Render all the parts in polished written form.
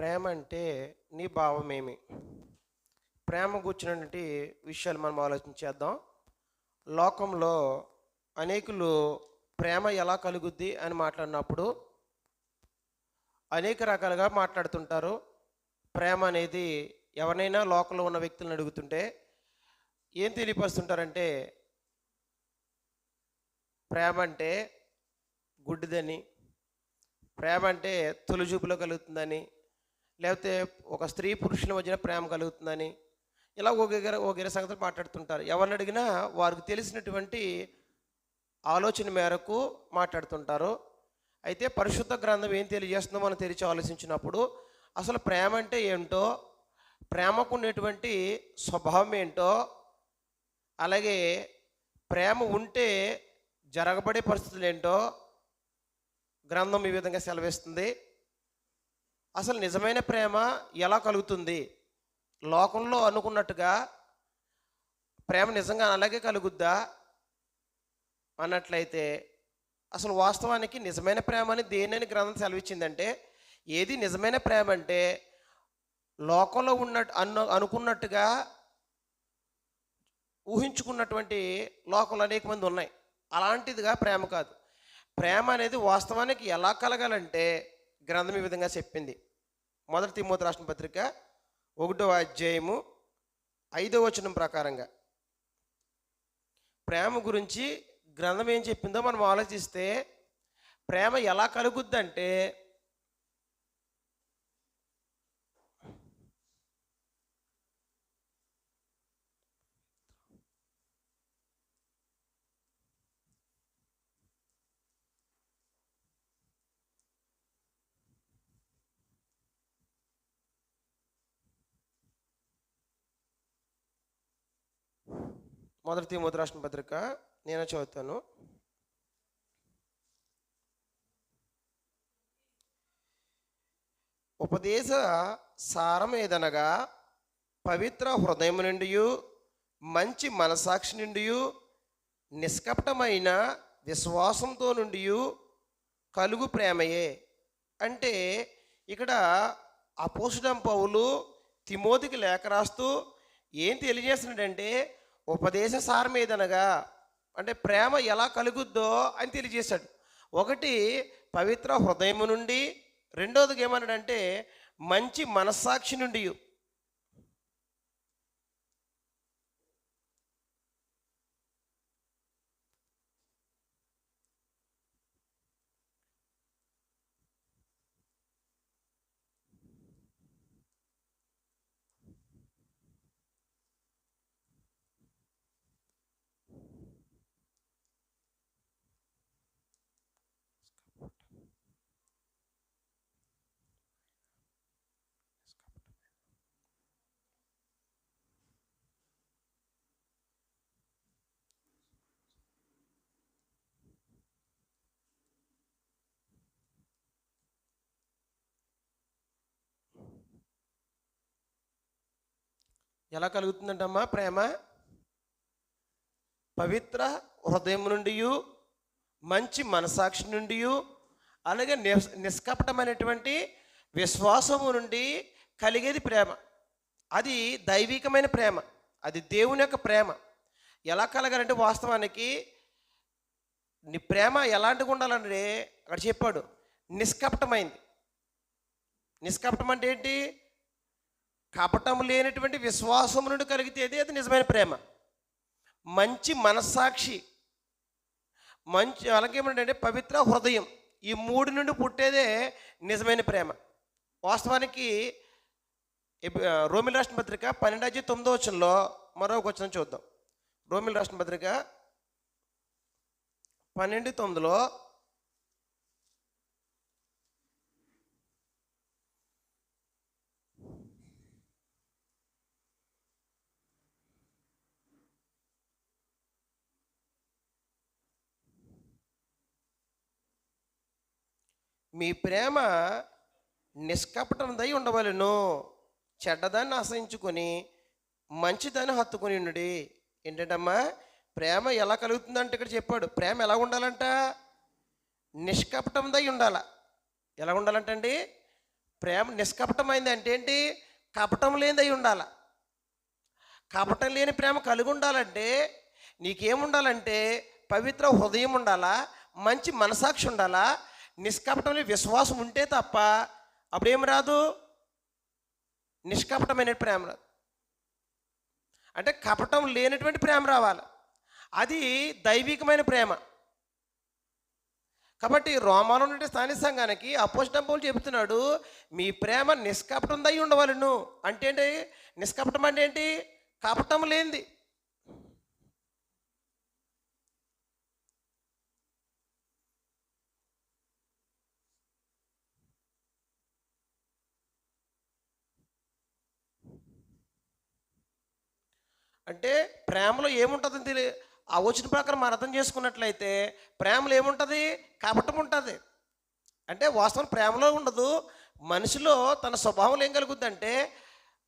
ప్రేమ అంటే నీ భావమేమి? ప్రేమ కూర్చున్నటువంటి విషయాలు మనం ఆలోచించేద్దాం. లోకంలో అనేకులు ప్రేమ ఎలా కలుగుద్ది అని మాట్లాడినప్పుడు అనేక రకాలుగా మాట్లాడుతుంటారు. ప్రేమ అనేది ఎవరినైనా లోకంలో ఉన్న వ్యక్తులను అడుగుతుంటే ఏం తెలియపరుస్తుంటారంటే, ప్రేమ అంటే గుడ్డిదని, ప్రేమ అంటే తొలి చూపులో కలుగుతుందని, లేకపోతే ఒక స్త్రీ పురుషుల మధ్యన ప్రేమ కలుగుతుందని, ఇలా ఒకే సంగతులు మాట్లాడుతుంటారు. ఎవరిని అడిగినా వారికి తెలిసినటువంటి ఆలోచన మేరకు మాట్లాడుతుంటారు. అయితే పరిశుద్ధ గ్రంథం ఏం తెలియజేస్తుందో మనం తెరిచి ఆలోచించినప్పుడు అసలు ప్రేమ అంటే ఏంటో, ప్రేమకు ఉండేటువంటి స్వభావం ఏంటో, అలాగే ప్రేమ ఉంటే జరగబడే పరిస్థితులు ఏంటో గ్రంథం ఈ విధంగా సెలవిస్తుంది. అసలు నిజమైన ప్రేమ ఎలా కలుగుతుంది? లోకంలో అనుకున్నట్టుగా ప్రేమ నిజంగా అలాగే కలుగుద్దా అన్నట్లయితే, అసలు వాస్తవానికి నిజమైన ప్రేమ అని దేనిని గ్రంథం సెలవిచ్చిందంటే, ఏది నిజమైన ప్రేమ అంటే లోకంలో అనుకున్నట్టుగా ఊహించుకున్నటువంటి లోకంలో అనేక మంది ఉన్నాయి. అలాంటిదిగా ప్రేమ కాదు. ప్రేమ అనేది వాస్తవానికి ఎలా కలగాలంటే గ్రంథం ఈ విధంగా చెప్పింది. 1 తిమోతి రాసిన పత్రిక 1వ అధ్యాయము 5వ వచనం ప్రకారంగా ప్రేమ గురించి గ్రంథం ఏం చెప్పిందో మనం ఆలోచిస్తే, ప్రేమ ఎలా కలుగుద్దంటే, మొదటి తిమోతి రాసిన పత్రిక నేను చదువుతాను. ఉపదేశ సారం ఏదనగా, పవిత్ర హృదయం నుండి, మంచి మనసాక్షి నుండి, నిష్కపటమైన విశ్వాసంతో నుండి కలుగు ప్రేమయే. అంటే ఇక్కడ అపోస్తలుడైన పౌలు తిమోతికి లేఖ రాస్తూ ఏం తెలియజేస్తున్నాడంటే, ఉపదేశ సారం ఏదనగా అంటే ప్రేమ ఎలా కలుగుద్దో అని తెలియజేశాడు. ఒకటి పవిత్ర హృదయం నుండి, రెండోదిగా ఏమన్నాడంటే మంచి మనస్సాక్షి నుండి. ఎలా కలుగుతుందంటమ్మా ప్రేమ? పవిత్ర హృదయం నుండి, మంచి మనసాక్షి నుండి, అలాగే నిష్కపటమైనటువంటి విశ్వాసము నుండి కలిగేది ప్రేమ. అది దైవికమైన ప్రేమ, అది దేవుని యొక్క ప్రేమ. ఎలా కలగాలంటే వాస్తవానికి నీ ప్రేమ ఎలాంటిగా ఉండాలంటే అక్కడ చెప్పాడు, నిష్కపటమైంది. నిష్కపటం అంటే ఏంటి? కపటం లేనటువంటి విశ్వాసం నుండి కలిగితేది అది నిజమైన ప్రేమ. మంచి మనస్సాక్షి, మంచి అలాగేమంటే పవిత్ర హృదయం, ఈ మూడు నుండి పుట్టేదే నిజమైన ప్రేమ. వాస్తవానికి రోమిల రాసిన పత్రిక 12:9 వచనంలో మరొక వచనం చూద్దాం. రోమిల రాసిన పత్రిక 12:9లో మీ ప్రేమ నిష్కపటందై ఉండవలెను, చెడ్డదాన్ని ఆశ్రయించుకొని మంచిదాన్ని హత్తుకొని ఉండి. ఏంటంటమ్మా ప్రేమ ఎలా కలుగుతుందంటే ఇక్కడ చెప్పాడు, ప్రేమ ఎలా ఉండాలంట? నిష్కపటందై ఉండాల. ఎలా ఉండాలంటండి? ప్రేమ నిష్కపటమైంది అంటే ఏంటి? కపటం లేనిది అయి ఉండాలి. కపటం లేని ప్రేమ కలిగి ఉండాలంటే నీకేముండాలంటే పవిత్ర హృదయం ఉండాలా, మంచి మనసాక్షి ఉండాలా, నిష్కపటమైన విశ్వాసం ఉంటే తప్ప అప్పుడేం రాదు? నిష్కపటమైన ప్రేమ రాదు. అంటే కపటం లేనటువంటి ప్రేమ రావాలి. అది దైవికమైన ప్రేమ. కాబట్టి రోమాలో నుండి స్థానిక సంఘానికి అపోస్తలుడైన పౌలు చెబుతున్నాడు, మీ ప్రేమ నిష్కపటం దై ఉండవలెను. అంటే ఏంటి నిష్కపటం? అంటే ఏంటి? కపటం లేనిది. అంటే ప్రేమలో ఏముంటుందని ఆ వచ్చిన ప్రకారం మనం అర్థం చేసుకున్నట్లయితే ప్రేమలో ఏముంటుంది? కపటం ఉంటుంది. అంటే వాస్తవం ప్రేమలో ఉండదు. మనిషిలో తన స్వభావంలో ఏం కలుగుద్దంటే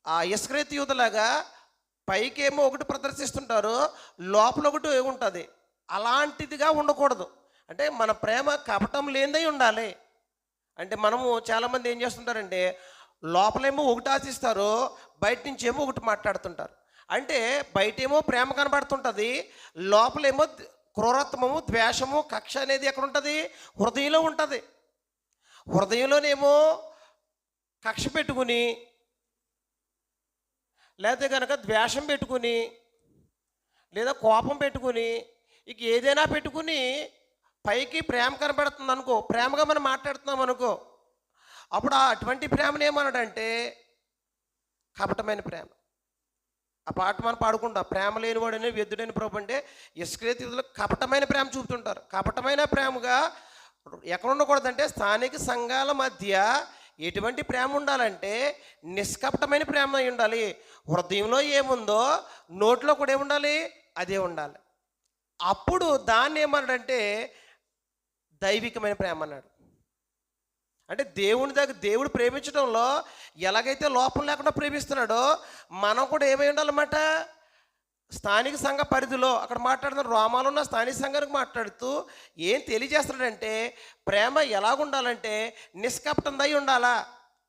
ఆ ఇస్కరియోతు యూదులాగా పైకేమో ఒకటి ప్రదర్శిస్తుంటారు, లోపల ఒకటి ఉంటుంది. అలాంటిదిగా ఉండకూడదు. అంటే మన ప్రేమ కపటం లేనిదై ఉండాలి. అంటే మనము చాలామంది ఏం చేస్తుంటారంటే లోపలేమో ఒకటి ఆశిస్తారు, బయట నుంచి ఏమో ఒకటి మాట్లాడుతుంటారు. అంటే బయటేమో ప్రేమ కనబడుతుంటుంది, లోపలేమో క్రూరత్వము, ద్వేషము, కక్ష అనేది ఎక్కడ ఉంటుంది? హృదయంలో ఉంటుంది. హృదయంలోనేమో కక్ష పెట్టుకుని, లేకపోతే కనుక ద్వేషం పెట్టుకుని, లేదా కోపం పెట్టుకుని, ఇక ఏదైనా పెట్టుకుని పైకి ప్రేమ కనబడుతుంది అనుకో, ప్రేమగా మనం మాట్లాడుతున్నాం అనుకో, అప్పుడు అటువంటి ప్రేమను ఏమన్నాడంటే కపటమైన ప్రేమ. ఆ పాట మనం పాడుకుంటాం, ప్రేమ లేనివాడని వ్యర్థుడైన ప్రభు. అంటే ఇస్కరియోతు యూదులు కపటమైన ప్రేమ చూపుతుంటారు. కపటమైన ప్రేమగా ఎక్కడ ఉండకూడదంటే స్థానిక సంఘాల మధ్య ఎటువంటి ప్రేమ ఉండాలంటే నిష్కపటమైన ప్రేమ అయి ఉండాలి. హృదయంలో ఏముందో నోట్లో కూడా ఏముండాలి? అదే ఉండాలి. అప్పుడు దాన్ని ఏమన్నాడంటే దైవికమైన ప్రేమ అన్నాడు. అంటే దేవుని దగ్గర దేవుడు ప్రేమించడంలో ఎలాగైతే లోపం లేకుండా ప్రేమిస్తున్నాడో మనం కూడా ఏమై ఉండాలన్నమాట? స్థానిక సంఘ పరిధిలో అక్కడ మాట్లాడుతున్న రోమాలో ఉన్న స్థానిక సంఘానికి మాట్లాడుతూ ఏం తెలియజేస్తున్నాడంటే ప్రేమ ఎలాగుండాలంటే నిష్కపటందై ఉండాలా.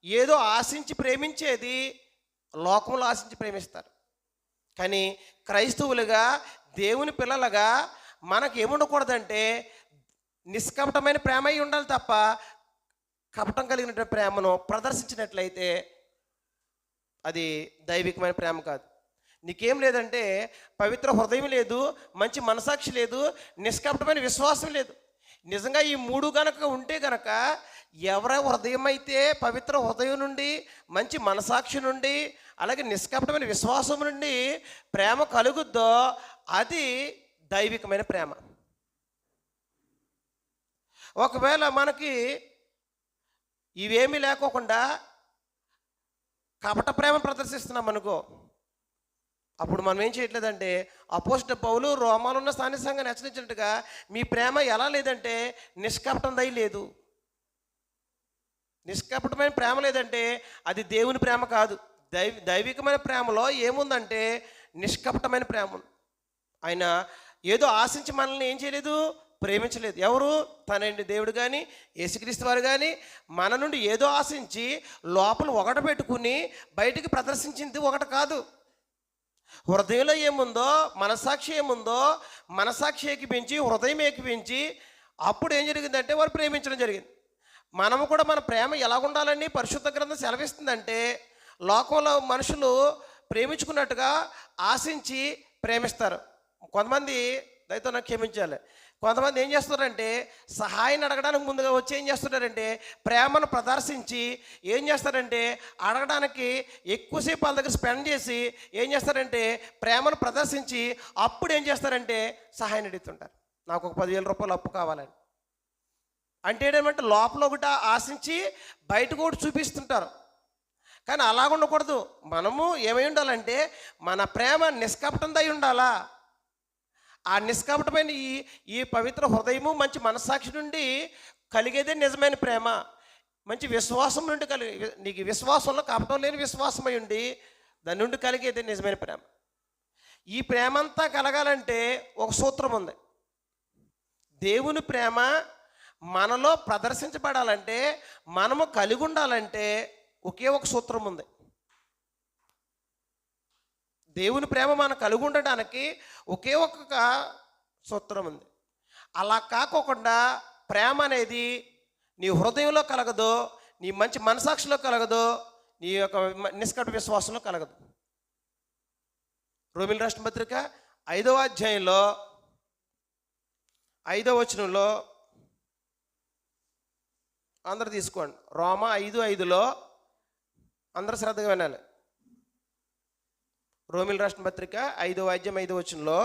ఏదో ఆశించి ప్రేమించేది లోకంలో ఆశించి ప్రేమిస్తారు. కానీ క్రైస్తవులుగా దేవుని పిల్లలుగా మనకు ఏముండకూడదంటే నిష్కపటమైన ప్రేమ అయి ఉండాలి తప్ప కపటం కలిగినటువంటి ప్రేమను ప్రదర్శించినట్లయితే అది దైవికమైన ప్రేమ కాదు. నీకేం లేదంటే పవిత్ర హృదయం లేదు, మంచి మనసాక్షి లేదు, నిష్కపటమైన విశ్వాసం లేదు. నిజంగా ఈ మూడు గనక ఉంటే గనక ఎవరి హృదయం అయితే పవిత్ర హృదయం నుండి, మంచి మనసాక్షి నుండి, అలాగే నిష్కపటమైన విశ్వాసం నుండి ప్రేమ కలుగుద్దో అది దైవికమైన ప్రేమ. ఒకవేళ మనకి ఇవేమీ లేకోకుండా కపట ప్రేమ ప్రదర్శిస్తున్నాం అనుకో, అప్పుడు మనం ఏం చేయట్లేదంటే అపోస్తలుడైన పౌలు రోమాలో ఉన్న స్థానిక సంఘాన్ని హెచ్చరించినట్టుగా మీ ప్రేమ ఎలా లేదంటే నిష్కపటం దై లేదు. నిష్కపటమైన ప్రేమ లేదంటే అది దేవుని ప్రేమ కాదు. దైవికమైన ప్రేమలో ఏముందంటే నిష్కపటమైన ప్రేమ ఉంది. ఆయన ఏదో ఆశించి మనల్ని ఏం చేయలేదు? ప్రేమించలేదు. ఎవరు? తనండి దేవుడు కానీ యేసుక్రీస్తు వారు కానీ మన నుండి ఏదో ఆశించి లోపల ఒకటి పెట్టుకుని బయటికి ప్రదర్శించింది ఒకటి కాదు. హృదయంలో ఏముందో, మనసాక్షి ఏముందో, మనసాక్షి ఏకిపించి హృదయం ఏకిపించి అప్పుడు ఏం జరిగిందంటే వారు ప్రేమించడం జరిగింది. మనము కూడా మన ప్రేమ ఎలా ఉండాలని పరిశుద్ధ గ్రంథం సెలవిస్తుందంటే లోకంలో మనుషులు ప్రేమించుకున్నట్టుగా ఆశించి ప్రేమిస్తారు. కొంతమంది దయతో నాకు క్షమించాలి, కొంతమంది ఏం చేస్తున్నారంటే సహాయం అడగడానికి ముందుగా వచ్చి ఏం చేస్తున్నారంటే ప్రేమను ప్రదర్శించి ఏం చేస్తారంటే అడగడానికి ఎక్కువసేపు వాళ్ళ దగ్గర స్పెండ్ చేసి ఏం చేస్తారంటే ప్రేమను ప్రదర్శించి అప్పుడు ఏం చేస్తారంటే సహాయం అడుగుతుంటారు. నాకు ఒక 10,000 రూపాయలు అప్పు కావాలని. అంటే ఏంటంటే లోపల ఒకటి ఆశించి బయటకు ఒకటి చూపిస్తుంటారు. కానీ అలా ఉండకూడదు. మనము ఏమై ఉండాలంటే మన ప్రేమ నిష్కపటందై ఉండాలా. ఆ నిష్కపటమైన ఈ పవిత్ర హృదయము, మంచి మనస్సాక్షి నుండి కలిగేదే నిజమైన ప్రేమ. మంచి విశ్వాసం నుండి నీకు విశ్వాసంలో కపటం లేని విశ్వాసమై ఉండి దాని నుండి కలిగేదే నిజమైన ప్రేమ. ఈ ప్రేమ అంతా కలగాలంటే ఒక సూత్రం ఉంది. దేవుని ప్రేమ మనలో ప్రదర్శించబడాలంటే, మనము కలిగి ఉండాలంటే ఒకే ఒక సూత్రం ఉంది. దేవుని ప్రేమ మనం కలిగి ఉండడానికి ఒకే ఒక సూత్రం ఉంది. అలా కాకోకుండా ప్రేమ అనేది నీ హృదయంలో కలగదు, నీ మంచి మనసాక్షిలో కలగదు, నీ యొక్క నిష్కపట విశ్వాసంలో కలగదు. రోమీయుల రాసిన పత్రిక 5వ అధ్యాయంలో 5వ వచనంలో అందరు తీసుకోండి. రోమా 5:5లో అందరు శ్రద్ధగా వినాలి. రోమీయుల రాసిన పత్రిక 5వ అధ్యాయం 5వ వచనంలో,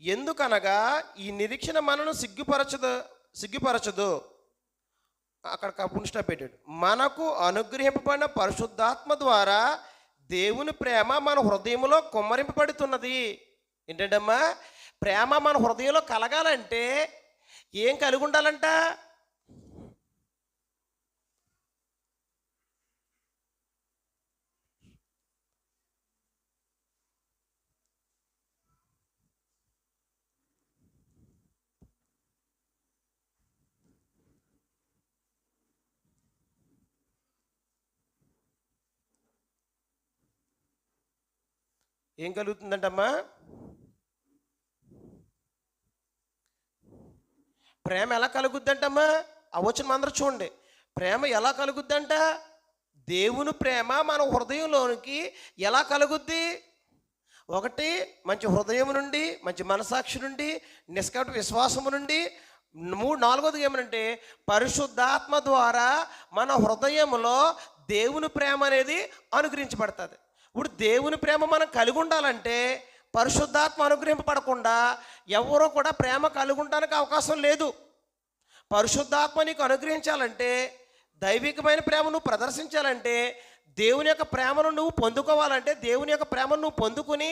ఎందుకనగా ఈ నిరీక్షణ మనను సిగ్గుపరచదు. అక్కడ పునిస్టా పెట్టాడు. మనకు అనుగ్రహింపబడిన పరిశుద్ధాత్మ ద్వారా దేవుని ప్రేమ మన హృదయంలో కుమ్మరింపబడుతున్నది. ఏంటంటమ్మా, ప్రేమ మన హృదయంలో కలగాలంటే ఏం కలిగి ఉండాలంట? ఏం కలుగుతుందంటమ్మా? ప్రేమ ఎలా కలుగుద్దంటమ్మా? ఆ వచనం అందరూ చూడండి. ప్రేమ ఎలా కలుగుద్దంట? దేవుని ప్రేమ మన హృదయంలోనికి ఎలా కలుగుద్ది? ఒకటి, మంచి హృదయం నుండి, మంచి మనసాక్షి నుండి, నిష్కపట విశ్వాసము నుండి. 4వది ఏమనంటే పరిశుద్ధాత్మ ద్వారా మన హృదయంలో దేవుని ప్రేమ అనేది అనుగ్రహించబడుతుంది. ఇప్పుడు దేవుని ప్రేమ మనం కలిగి ఉండాలంటే పరిశుద్ధాత్మ అనుగ్రహింపబడకుండా ఎవరో కూడా ప్రేమ కలిగి ఉండడానికి అవకాశం లేదు. పరిశుద్ధాత్మ నీకు అనుగ్రహించాలంటే, దైవికమైన ప్రేమ నువ్వు ప్రదర్శించాలంటే, దేవుని యొక్క ప్రేమను నువ్వు పొందుకోవాలంటే, దేవుని యొక్క ప్రేమను నువ్వు పొందుకుని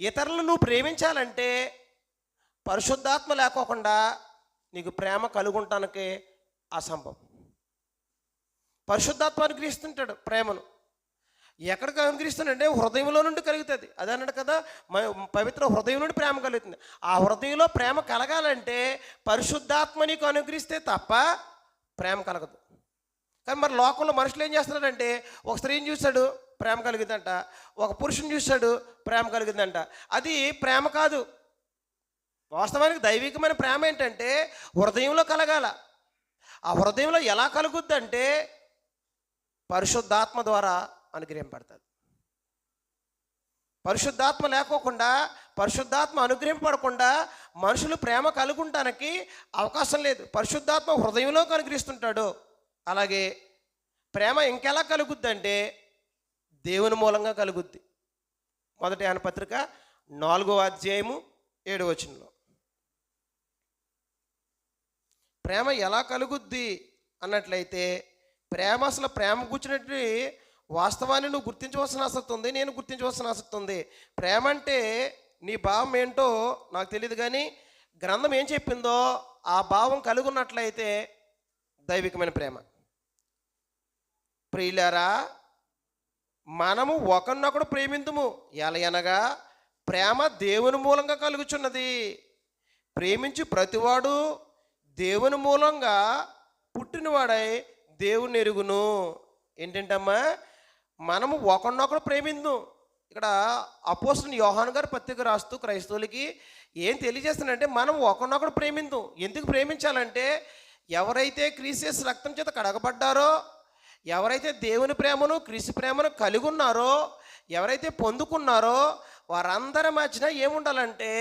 ఇతరులను నువ్వు ప్రేమించాలంటే పరిశుద్ధాత్మ లేకోకుండా నీకు ప్రేమ కలిగి ఉండటానికి అసంభవం. పరిశుద్ధాత్మ అనుగ్రహిస్తుంటాడు ప్రేమను. ఎక్కడికి అనుగ్రహిస్తానంటే హృదయంలో నుండి కలుగుతుంది. అదే అన్నాడు కదా, పవిత్ర హృదయం నుండి ప్రేమ కలుగుతుంది. ఆ హృదయంలో ప్రేమ కలగాలంటే పరిశుద్ధాత్మ నీకు అనుగ్రహిస్తే తప్ప ప్రేమ కలగదు. కానీ మరి లోకంలో మనుషులు ఏం చేస్తున్నారంటే, ఒక స్త్రీని చూశాడు ప్రేమ కలిగిందంట, ఒక పురుషుని చూశాడు ప్రేమ కలిగిందంట. అది ప్రేమ కాదు. వాస్తవానికి దైవికమైన ప్రేమ ఏంటంటే హృదయంలో కలగాల. ఆ హృదయంలో ఎలా కలుగుద్దంటే పరిశుద్ధాత్మ ద్వారా అనుగ్రహింపబడుతుంది. పరిశుద్ధాత్మ లేకోకుండా, పరిశుద్ధాత్మ అనుగ్రహింపబడకుండా మనుషులు ప్రేమ కలుగుంటానికి అవకాశం లేదు. పరిశుద్ధాత్మ హృదయంలోకి అనుగ్రహిస్తుంటాడు. అలాగే ప్రేమ ఇంకెలా కలుగుద్దంటే దేవుని మూలంగా కలుగుద్ది. 1 యోహాను పత్రిక 4వ అధ్యాయము 7వ వచనంలో ప్రేమ ఎలా కలుగుద్ది అన్నట్లయితే, ప్రేమ అసలు ప్రేమ కూర్చున్నట్టు వాస్తవాన్ని నువ్వు గుర్తించవలసిన ఆసక్తి ఉంది, నేను గుర్తించవలసిన ఆసక్తి ఉంది. ప్రేమ అంటే నీ భావం ఏంటో నాకు తెలియదు, కానీ గ్రంథం ఏం చెప్పిందో ఆ భావం కలిగి ఉన్నట్లయితే దైవికమైన ప్రేమ. ప్రియులారా, మనము ఒకరినొకడు ప్రేమింతుము, ఎలయనగా ప్రేమ దేవుని మూలంగా కలుగుచున్నది. ప్రేమించి ప్రతివాడు దేవుని మూలంగా పుట్టినవాడై దేవుని ఎరుగును. ఏంటంటమ్మా, మనము ఒకరినొకడు ప్రేమిందు. ఇక్కడ అపోస్తలుడైన యోహాను గారు పత్రిక రాస్తూ క్రైస్తవులకి ఏం తెలియజేస్తానంటే, మనం ఒకరినొకడు ప్రేమిందు. ఎందుకు ప్రేమించాలంటే, ఎవరైతే క్రీస్తు రక్తం చేత కడగబడ్డారో, ఎవరైతే దేవుని ప్రేమను క్రీస్తు ప్రేమను కలిగి ఉన్నారో, ఎవరైతే పొందుకున్నారో వారందరి మధ్యన ఏముండాలంటే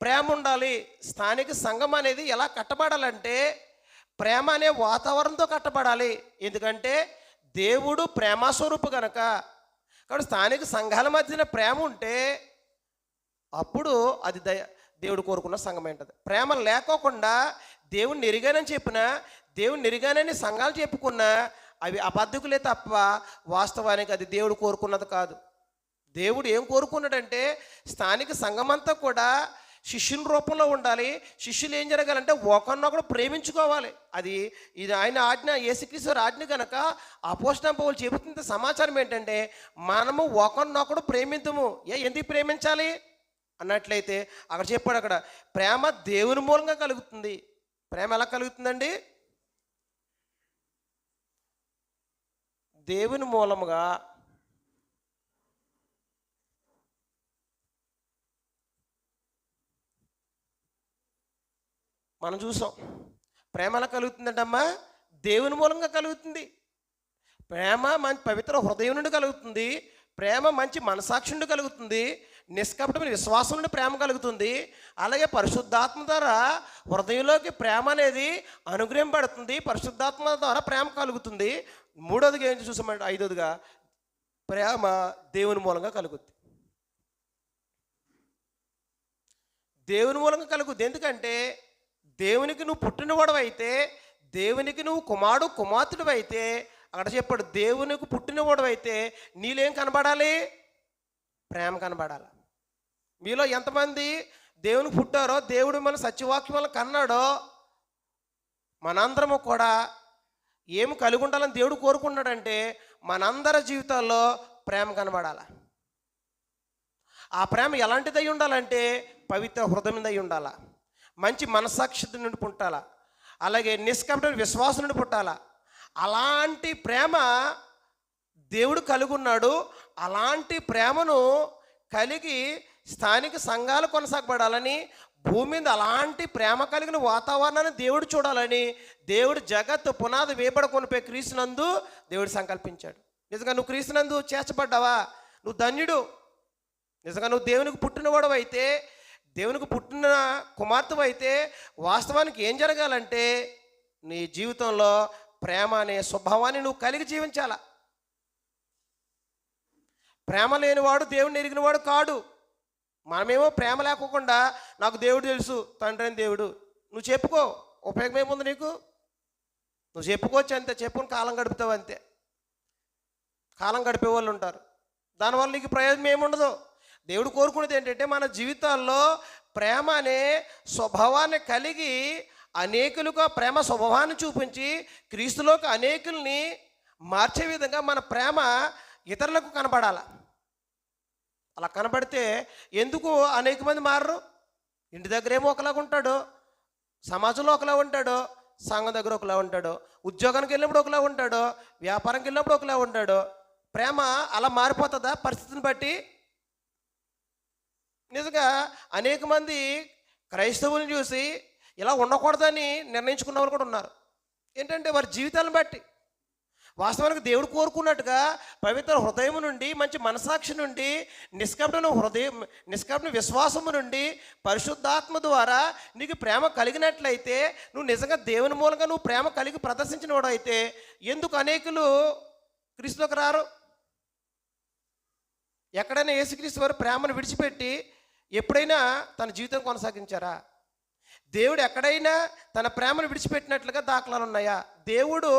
ప్రేమ ఉండాలి. స్థానిక సంఘం అనేది ఎలా కట్టబడాలంటే ప్రేమ అనే వాతావరణంతో కట్టబడాలి. ఎందుకంటే దేవుడు ప్రేమస్వరూపు కనుక. కాబట్టి స్థానిక సంఘాల మధ్యన ప్రేమ ఉంటే అప్పుడు అది దేవుడు కోరుకున్న సంఘం ఏంటది. ప్రేమ లేకోకుండా దేవుణ్ణి ఎరిగానని చెప్పినా, దేవుణ్ణి ఎరిగానని సంఘాలు చెప్పుకున్నా అవి అబద్ధకులే తప్ప వాస్తవానికి అది దేవుడు కోరుకున్నది కాదు. దేవుడు ఏం కోరుకున్నాడంటే స్థానిక సంఘమంతా కూడా శిష్యుల రూపంలో ఉండాలి. శిష్యులు ఏం జరగాలంటే ఒకరినొకడు ప్రేమించుకోవాలి. ఇది ఆయన ఆజ్ఞ, యేసుక్రీస్తు ఆజ్ఞ కనుక అపోస్తలుడైన పౌలు చెబుతున్న సమాచారం ఏంటంటే మనము ఒకరినొకడు ప్రేమిద్దాము. ఎందుకు ప్రేమించాలి అన్నట్లయితే అక్కడ చెప్పాడు, అక్కడ ప్రేమ దేవుని మూలంగా కలుగుతుంది. ప్రేమ ఎలా కలుగుతుందండి? దేవుని మూలముగా మనం చూసాం. ప్రేమ ఎలా కలుగుతుందంటమ్మా? దేవుని మూలంగా కలుగుతుంది. ప్రేమ మంచి పవిత్ర హృదయం నుండి కలుగుతుంది. ప్రేమ మంచి మనసాక్షి నుండి కలుగుతుంది. నిష్కపటమైన విశ్వాసం నుండి ప్రేమ కలుగుతుంది. అలాగే పరిశుద్ధాత్మ ద్వారా హృదయంలోకి ప్రేమ అనేది అనుగ్రహింపబడుతుంది. పరిశుద్ధాత్మ ద్వారా ప్రేమ కలుగుతుంది. మూడోదిగా ఏంటి చూసామంటే, ఐదోదిగా ప్రేమ దేవుని మూలంగా కలుగుద్ది. దేవుని మూలంగా కలుగుద్ది. ఎందుకంటే దేవునికి నువ్వు పుట్టినవాడు అయితే, దేవునికి నువ్వు కుమార్తెడు అయితే, అక్కడ చెప్పాడు దేవునికి పుట్టినవాడు అయితే నీలేం కనబడాలి? ప్రేమ కనబడాలి. మీలో ఎంతమంది దేవునికి పుట్టారో, దేవుడు మన సత్యవాక్యం వల్ల కన్నాడో, మనందరము కూడా ఏమి కలిగి ఉండాలని దేవుడు కోరుకున్నాడంటే మనందరి జీవితాల్లో ప్రేమ కనబడాలి. ఆ ప్రేమ ఎలాంటిదై ఉండాలంటే పవిత్ర హృదయందై ఉండాలా, మంచి మనసాక్షి నుండి పుట్టాలా, అలాగే నిష్కపటమైన విశ్వాసం నుండి పుట్టాలా. అలాంటి ప్రేమ దేవుడు కలిగి ఉన్నాడు. అలాంటి ప్రేమను కలిగి స్థానిక సంఘాలు కొనసాగబడాలని, భూమి మీద అలాంటి ప్రేమ కలిగిన వాతావరణాన్ని దేవుడు చూడాలని దేవుడు జగత్తు పునాది వేయబడకొనిపోయి క్రీస్తునందు దేవుడు సంకల్పించాడు. నిజంగా నువ్వు క్రీస్తునందు చేర్చబడ్డావా? నువ్వు ధన్యుడు. నిజంగా నువ్వు దేవునికి పుట్టినవాడు అయితే, దేవునికి పుట్టిన కుమార్తె అయితే, వాస్తవానికి ఏం జరగాలంటే నీ జీవితంలో ప్రేమ అనే స్వభావాన్ని నువ్వు కలిగి జీవించాల. ప్రేమ లేనివాడు దేవుడిని ఎరిగినవాడు కాడు. మనమేమో ప్రేమ లేకోకుండా నాకు దేవుడు తెలుసు, తండ్రి అని దేవుడు నువ్వు చెప్పుకో, ఉపయోగం ఏముంది నీకు? నువ్వు చెప్పుకోవచ్చు అంతే, చెప్పుకొని కాలం గడుపుతావు అంతే. కాలం గడిపే వాళ్ళు ఉంటారు, దానివల్ల నీకు ప్రయోజనం ఏముండదు. దేవుడు కోరుకునేది ఏంటంటే మన జీవితాల్లో ప్రేమ అనే స్వభావాన్ని కలిగి అనేకులకు ప్రేమ స్వభావాన్ని చూపించి క్రీస్తులోకి అనేకుల్ని మార్చే విధంగా మన ప్రేమ ఇతరులకు కనబడాల. అలా కనబడితే ఎందుకు అనేక మంది మారరు? ఇంటి దగ్గర ఏమో ఒకలాగా ఉంటాడు, సమాజంలో ఒకలా ఉంటాడు, సంఘం దగ్గర ఒకలా ఉంటాడు, ఉద్యోగానికి వెళ్ళినప్పుడు ఒకలా ఉంటాడు, వ్యాపారంకి వెళ్ళినప్పుడు ఒకలా ఉంటాడు. ప్రేమ అలా మారిపోతుందా పరిస్థితిని బట్టి? నిజంగా అనేక మంది క్రైస్తవులను చూసి ఇలా ఉండకూడదని నిర్ణయించుకున్న వాళ్ళు కూడా ఉన్నారు. ఏంటంటే వారి జీవితాలను బట్టి. వాస్తవానికి దేవుడు కోరుకున్నట్టుగా పవిత్ర హృదయం నుండి, మంచి మనసాక్షి నుండి, నిష్కపటమైన విశ్వాసము నుండి, పరిశుద్ధాత్మ ద్వారా నీకు ప్రేమ కలిగినట్లయితే, నువ్వు నిజంగా దేవుని మూలంగా నువ్వు ప్రేమ కలిగి ప్రదర్శించిన వాడు అయితే ఎందుకు అనేకులు క్రీస్తులోకి రారు? ఎక్కడైనా యేసుక్రీస్తు వారు ప్రేమను విడిచిపెట్టి ఎప్పుడైనా తన జీవితం కొనసాగించారా? దేవుడు ఎక్కడైనా తన ప్రేమను విడిచిపెట్టినట్లుగా దాఖలాలు ఉన్నాయా? దేవుడు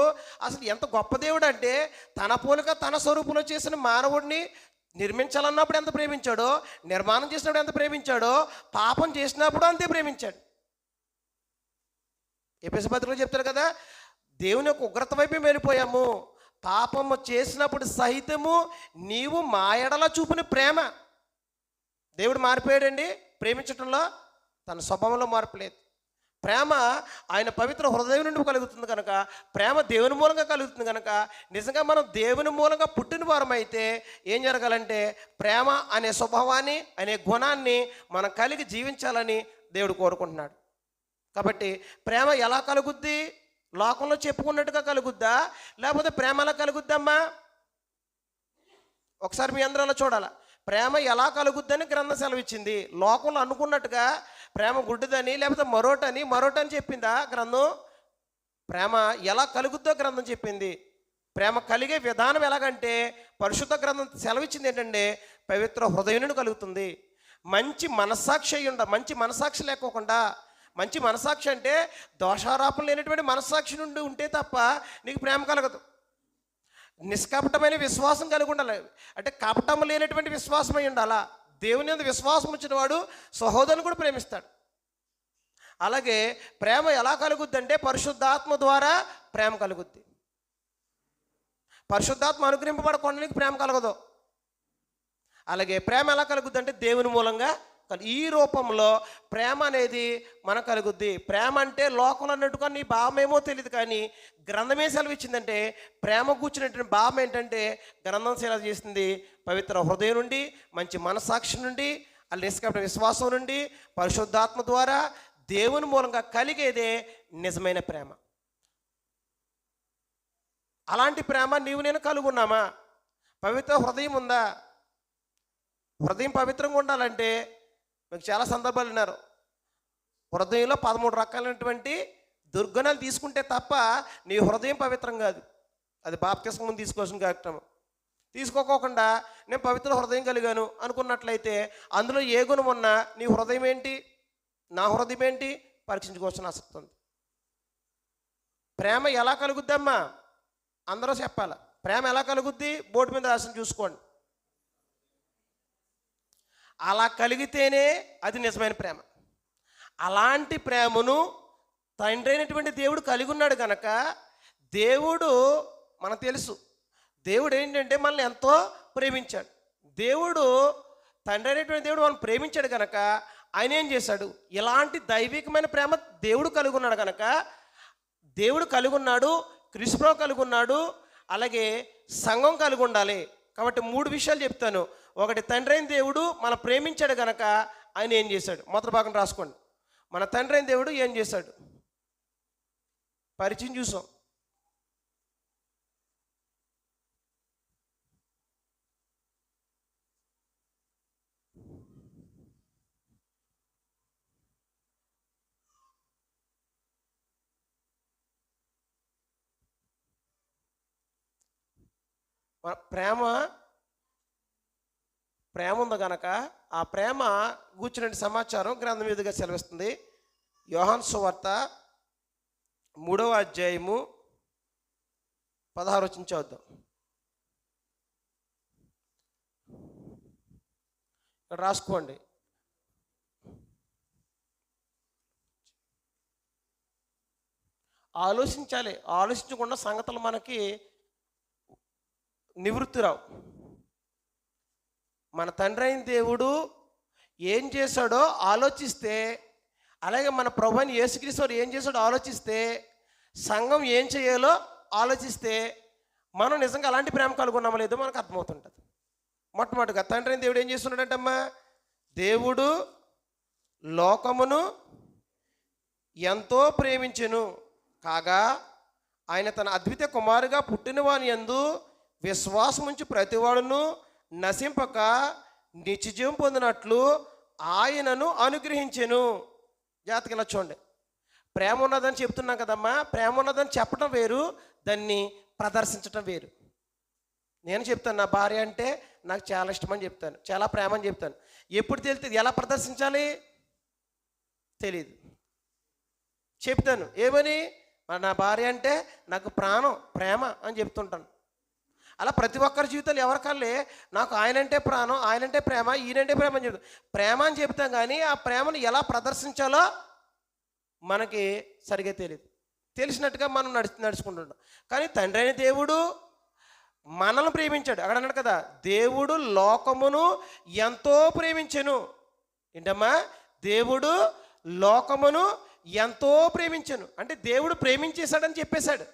అసలు ఎంత గొప్ప దేవుడు అంటే, తన పోలిక తన స్వరూపంలో చేసిన మానవుడిని నిర్మించాలన్నప్పుడు ఎంత ప్రేమించాడో, నిర్మాణం చేసినప్పుడు ఎంత ప్రేమించాడో, పాపం చేసినప్పుడు అంతే ప్రేమించాడు. ఎఫెసీ పత్రికలో చెప్తారు కదా, దేవుని యొక్క ఉగ్రత వైపు వెళ్ళిపోయాము, పాపము చేసినప్పుడు సహితము నీవు మా ఎడల చూపిన ప్రేమ. దేవుడు మారిపోయాడండి ప్రేమించటంలో, తన స్వభావంలో మార్పు లేదు. ప్రేమ ఆయన పవిత్ర హృదయం నుండి కలుగుతుంది కనుక, ప్రేమ దేవుని మూలంగా కలుగుతుంది కనుక, నిజంగా మనం దేవుని మూలంగా పుట్టిన వారం అయితే ఏం జరగాలంటే ప్రేమ అనే స్వభావాన్ని, అనే గుణాన్ని మనం కలిగి జీవించాలని దేవుడు కోరుకుంటున్నాడు. కాబట్టి ప్రేమ ఎలా కలుగుద్ది? లోకంలో చెప్పుకున్నట్టుగా కలుగుద్దా, లేకపోతే ప్రేమ ఎలా కలుగుద్దమ్మా? ఒకసారి మీ అందరూ చూడాల. ప్రేమ ఎలా కలుగుద్దని గ్రంథం సెలవిచ్చింది. లోకంలో అనుకున్నట్టుగా ప్రేమ గుడ్డిదని, లేకపోతే మరోటని చెప్పిందా గ్రంథం? ప్రేమ ఎలా కలుగుద్దో గ్రంథం చెప్పింది. ప్రేమ కలిగే విధానం ఎలాగంటే పరిశుద్ధ గ్రంథం సెలవిచ్చింది ఏంటంటే పవిత్ర హృదయం నుండి కలుగుతుంది. మంచి మనస్సాక్షి అయి మంచి మనస్సాక్షి లేకోకుండా, మంచి మనస్సాక్షి అంటే దోషారోపణ లేనటువంటి మనస్సాక్షి నుండి ఉంటే తప్ప నీకు ప్రేమ కలగదు. నిష్కపటమైన విశ్వాసం కలిగి ఉండాలి, అంటే కపటం లేనటువంటి విశ్వాసం అయి ఉండాలా. దేవుని యందు విశ్వాసం ఉంచిన వాడు సహోదరుని కూడా ప్రేమిస్తాడు. అలాగే ప్రేమ ఎలా కలుగుద్ది అంటే పరిశుద్ధాత్మ ద్వారా ప్రేమ కలుగుద్ది. పరిశుద్ధాత్మ అనుగ్రహింపబడకుండా నీకు ప్రేమ కలగదు. అలాగే ప్రేమ ఎలా కలుగుద్ది అంటే దేవుని మూలంగా ఈ రూపంలో ప్రేమ అనేది మనకు కలుగుద్ది. ప్రేమ అంటే లోకంలో అన్నట్టుగా నీ భావం ఏమో తెలియదు, కానీ గ్రంథమే సెలవు ఇచ్చిందంటే ప్రేమ కూర్చున్నటువంటి భావం ఏంటంటే గ్రంథం సెలవు చేసింది పవిత్ర హృదయం నుండి, మంచి మనస్సాక్షి నుండి, నిష్కపట విశ్వాసం నుండి, పరిశుద్ధాత్మ ద్వారా దేవుని మూలంగా కలిగేదే నిజమైన ప్రేమ. అలాంటి ప్రేమ నీవు నేను కలుగున్నామా? పవిత్ర హృదయం ఉందా? హృదయం పవిత్రంగా ఉండాలంటే మీకు చాలా సందర్భాలు విన్నారు. హృదయంలో 13 రకాలైనటువంటి దుర్గుణాలు తీసుకుంటే తప్ప నీ హృదయం పవిత్రం కాదు. అది బాప్తిస్మం ముందు తీసుకోవాల్సిన కార్యక్రమం. తీసుకోకుండా నేను పవిత్ర హృదయం కలిగాను అనుకున్నట్లయితే అందులో ఏ గుణం ఉన్నా నీ హృదయం ఏంటి, నా హృదయం ఏంటి పరీక్షించుకోవాల్సిన ఆసక్తి ఉంది. ప్రేమ ఎలా కలుగుద్దమ్మా? అందరూ చెప్పాలి. ప్రేమ ఎలా కలుగుద్ది? బోర్డు మీద రాసిన చూసుకోండి. అలా కలిగితేనే అది నిజమైన ప్రేమ. అలాంటి ప్రేమను తండ్రి అయినటువంటి దేవుడు కలిగి ఉన్నాడు కనుక, దేవుడు మనకు తెలుసు, దేవుడు ఏంటంటే మనల్ని ఎంతో ప్రేమించాడు. దేవుడు తండ్రి అయినటువంటి దేవుడు మనం ప్రేమించాడు కనుక ఆయన ఏం చేశాడు? ఇలాంటి దైవికమైన ప్రేమ దేవుడు కలిగి ఉన్నాడు కనుక, దేవుడు కలిగి ఉన్నాడు, క్రీస్తుప్రభువు కలిగి ఉన్నాడు, అలాగే సంఘం కలిగి ఉండాలి. కాబట్టి 3 విషయాలు చెప్తాను. ఒకటి, తండ్రి అయిన దేవుడు మనం ప్రేమించాడు కనుక ఆయన ఏం చేశాడు? మొదటి భాగం రాసుకోండి. మన తండ్రి అయిన దేవుడు ఏం చేశాడు? పరిచయం చూసాం. ప్రేమ ఉంది కనుక ఆ ప్రేమ కూర్చున్న సమాచారం గ్రంథం మీదుగా సెలవిస్తుంది. యోహాను సువార్త 3వ అధ్యాయము 16 వచనం చదువుదాం. రాసుకోండి. ఆలోచించాలి. ఆలోచించకుండా సంగతులు మనకి నివృత్తి రావు. మన తండ్రి అయిన దేవుడు ఏం చేశాడో ఆలోచిస్తే, అలాగే మన ప్రభువైన యేసుక్రీస్తు ఏం చేశాడో ఆలోచిస్తే, సంఘం ఏం చేయాలో ఆలోచిస్తే మనం నిజంగా అలాంటి ప్రేమ కలుగున్నామో లేదో మనకు అర్థమవుతుంటుంది. మొట్టమొదటిగా తండ్రి అయిన దేవుడు ఏం చేస్తున్నాడంటమ్మా? దేవుడు లోకమును ఎంతో ప్రేమించెను కాగా ఆయన తన అద్వితీయ కుమారుగా పుట్టిన వాని యందు విశ్వాసం ఉంచి ప్రతివాడును నశింపక నిత్యజీవం పొందినట్లు ఆయనను అనుగ్రహించెను. జాతకి ఇలా చూడండి. ప్రేమ ఉన్నదని చెప్తున్నాం కదమ్మా. ప్రేమ ఉన్నదని చెప్పడం వేరు, దాన్ని ప్రదర్శించడం వేరు. నేను చెప్తాను, నా భార్య అంటే నాకు చాలా ఇష్టమని చెప్తాను, చాలా ప్రేమ అని చెప్తాను. ఎప్పుడు తెలుస్తుంది? ఎలా ప్రదర్శించాలి తెలీదు. చెప్తాను ఏమని? నా భార్య అంటే నాకు ప్రాణం, ప్రేమ అని చెప్తుంటాను. అలా ప్రతి ఒక్కరి జీవితాలు ఎవరికల్లే నాకు ఆయనంటే ప్రాణం, ఆయనంటే ప్రేమ, ఈయనంటే ప్రేమ అని చెప్తాం. ప్రేమ అని చెప్తాం, కానీ ఆ ప్రేమను ఎలా ప్రదర్శించాలో మనకి సరిగ్గా తెలియదు. తెలిసినట్టుగా మనం నడుచుకుంటుంటాం. కానీ తండ్రి అయిన దేవుడు మనల్ని ప్రేమించాడు. అక్కడ అన్నాడు కదా, దేవుడు లోకమును ఎంతో ప్రేమించెను. ఏంటమ్మా? దేవుడు లోకమును ఎంతో ప్రేమించెను అంటే దేవుడు ప్రేమించేశాడని చెప్పేశాడు.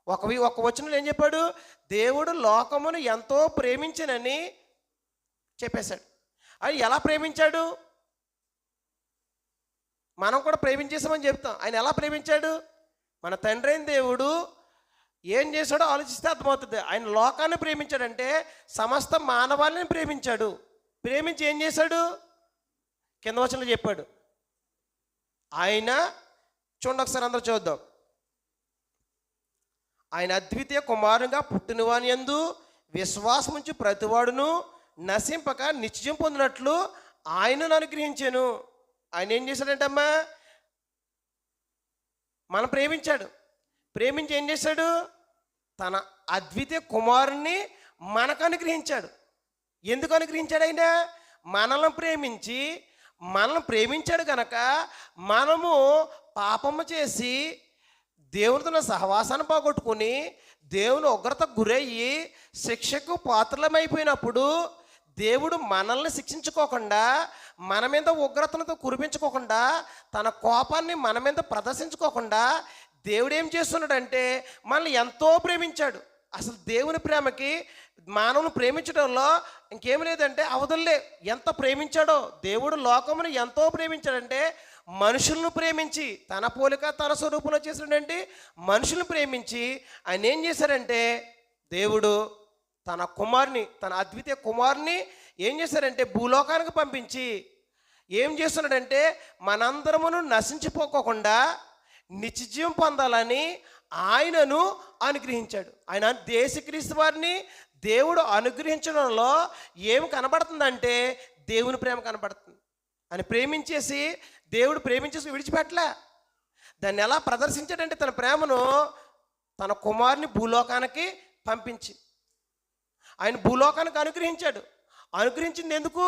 ఒక వచనంలో ఏం చెప్పాడు? దేవుడు లోకమును ఎంతో ప్రేమించనని చెప్పేశాడు. అది ఎలా ప్రేమించాడు? మనం కూడా ప్రేమించేసామని చెప్తాం. ఆయన ఎలా ప్రేమించాడు? మన తండ్రి అయిన దేవుడు ఏం చేశాడో ఆలోచిస్తే అర్థమవుతుంది. ఆయన లోకాన్ని ప్రేమించాడంటే సమస్త మానవాళిని ప్రేమించాడు. ప్రేమించి ఏం చేశాడు? కింద వచనంలో చెప్పాడు. ఆయన చూడండి ఒకసారి అందరూ చూద్దాం. ఆయన అద్వితీయ కుమారునిగా పుట్టినవాని యందు విశ్వాసం ఉంచి ప్రతివాడును నశింపక నిత్యం పొందినట్లు ఆయనను అనుగ్రహించాను. ఆయన ఏం చేశాడంటమ్మా? మనం ప్రేమించాడు. ప్రేమించి ఏం చేశాడు? తన అద్వితీయ కుమారుణ్ణి మనకు అనుగ్రహించాడు. ఎందుకు అనుగ్రహించాడు? ఆయన మనల్ని ప్రేమించాడు కనుక మనము పాపము చేసి దేవునితో సహవాసాన్ని పోగొట్టుకుని దేవుని ఉగ్రతకు గురయ్యి శిక్షకు పాత్రలమైపోయినప్పుడు దేవుడు మనల్ని శిక్షించుకోకుండా, మన మీద ఉగ్రతలతో కురిపించుకోకుండా, తన కోపాన్ని మన మీద ప్రదర్శించుకోకుండా దేవుడు ఏం చేస్తున్నాడంటే మనల్ని ఎంతో ప్రేమించాడు. అసలు దేవుని ప్రేమకి, మానవుని ప్రేమించడంలో ఇంకేమి లేదంటే అవధుల్లే. ఎంత ప్రేమించాడో దేవుడు లోకమును ఎంతో ప్రేమించాడంటే, మనుషులను ప్రేమించి తన పోలిక తన స్వరూపంలో చేసినటువంటి మనుషులను ప్రేమించి ఆయన ఏం చేశారంటే, దేవుడు తన కుమారుని, తన అద్వితీయ కుమారుని ఏం చేశారంటే భూలోకానికి పంపించి ఏం చేస్తున్నాడంటే మనందరమును నశించిపోకోకుండా నిత్యజీవం పొందాలని ఆయనను అనుగ్రహించాడు. ఆయన యేసుక్రీస్తు వారిని దేవుడు అనుగ్రహించడంలో ఏమి కనబడుతుందంటే దేవుని ప్రేమ కనబడుతుంది. అని ప్రేమించేసి దేవుడు ప్రేమించేసి విడిచిపెట్టలే. దాన్ని ఎలా ప్రదర్శించాడంటే తన ప్రేమను తన కుమారుని భూలోకానికి పంపించి ఆయన భూలోకానికి అనుగ్రహించాడు. అనుగ్రహించింది ఎందుకు?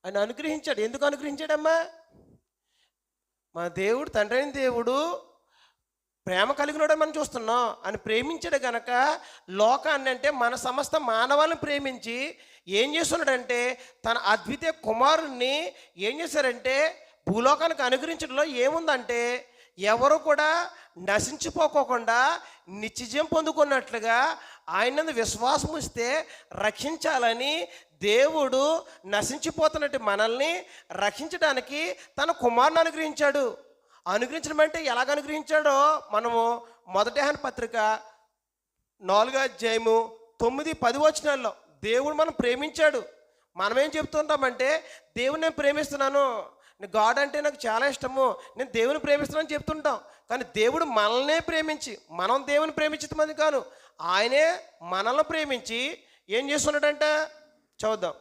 ఆయన అనుగ్రహించాడు. ఎందుకు అనుగ్రహించాడమ్మా? మన దేవుడు, తండ్రి అయిన దేవుడు ప్రేమ కలిగినోడని మనం చూస్తున్నాం. అని ప్రేమించాడు గనక లోకాన్ని, అంటే మన సమస్త మానవాళ్ళని ప్రేమించి ఏం చేస్తున్నాడంటే తన అద్వితీయ కుమారుణ్ణి ఏం చేశారంటే భూలోకానికి అనుగ్రహించడంలో ఏముందంటే ఎవరు కూడా నశించిపోకోకుండా నిత్యజీవం పొందుకున్నట్లుగా ఆయన విశ్వాసం ఇస్తే రక్షించాలని దేవుడు నశించిపోతున్నట్టు మనల్ని రక్షించడానికి తన కుమారుని అనుగ్రహించాడు. అనుగ్రహించడం అంటే ఎలాగ అనుగ్రహించాడో మనము మొదటి యోహాను పత్రిక 4:9-10 దేవుడు మనం ప్రేమించాడు. మనమేం చెప్తుంటామంటే దేవుని నేను ప్రేమిస్తున్నాను, గాడ్ అంటే నాకు చాలా ఇష్టము, నేను దేవుని ప్రేమిస్తున్నాను చెప్తుంటాం. కానీ దేవుడు మనల్నే ప్రేమించి, మనం దేవుని ప్రేమించమంది కాదు, ఆయనే మనల్ని ప్రేమించి ఏం చేస్తున్నాడంట చూద్దాం.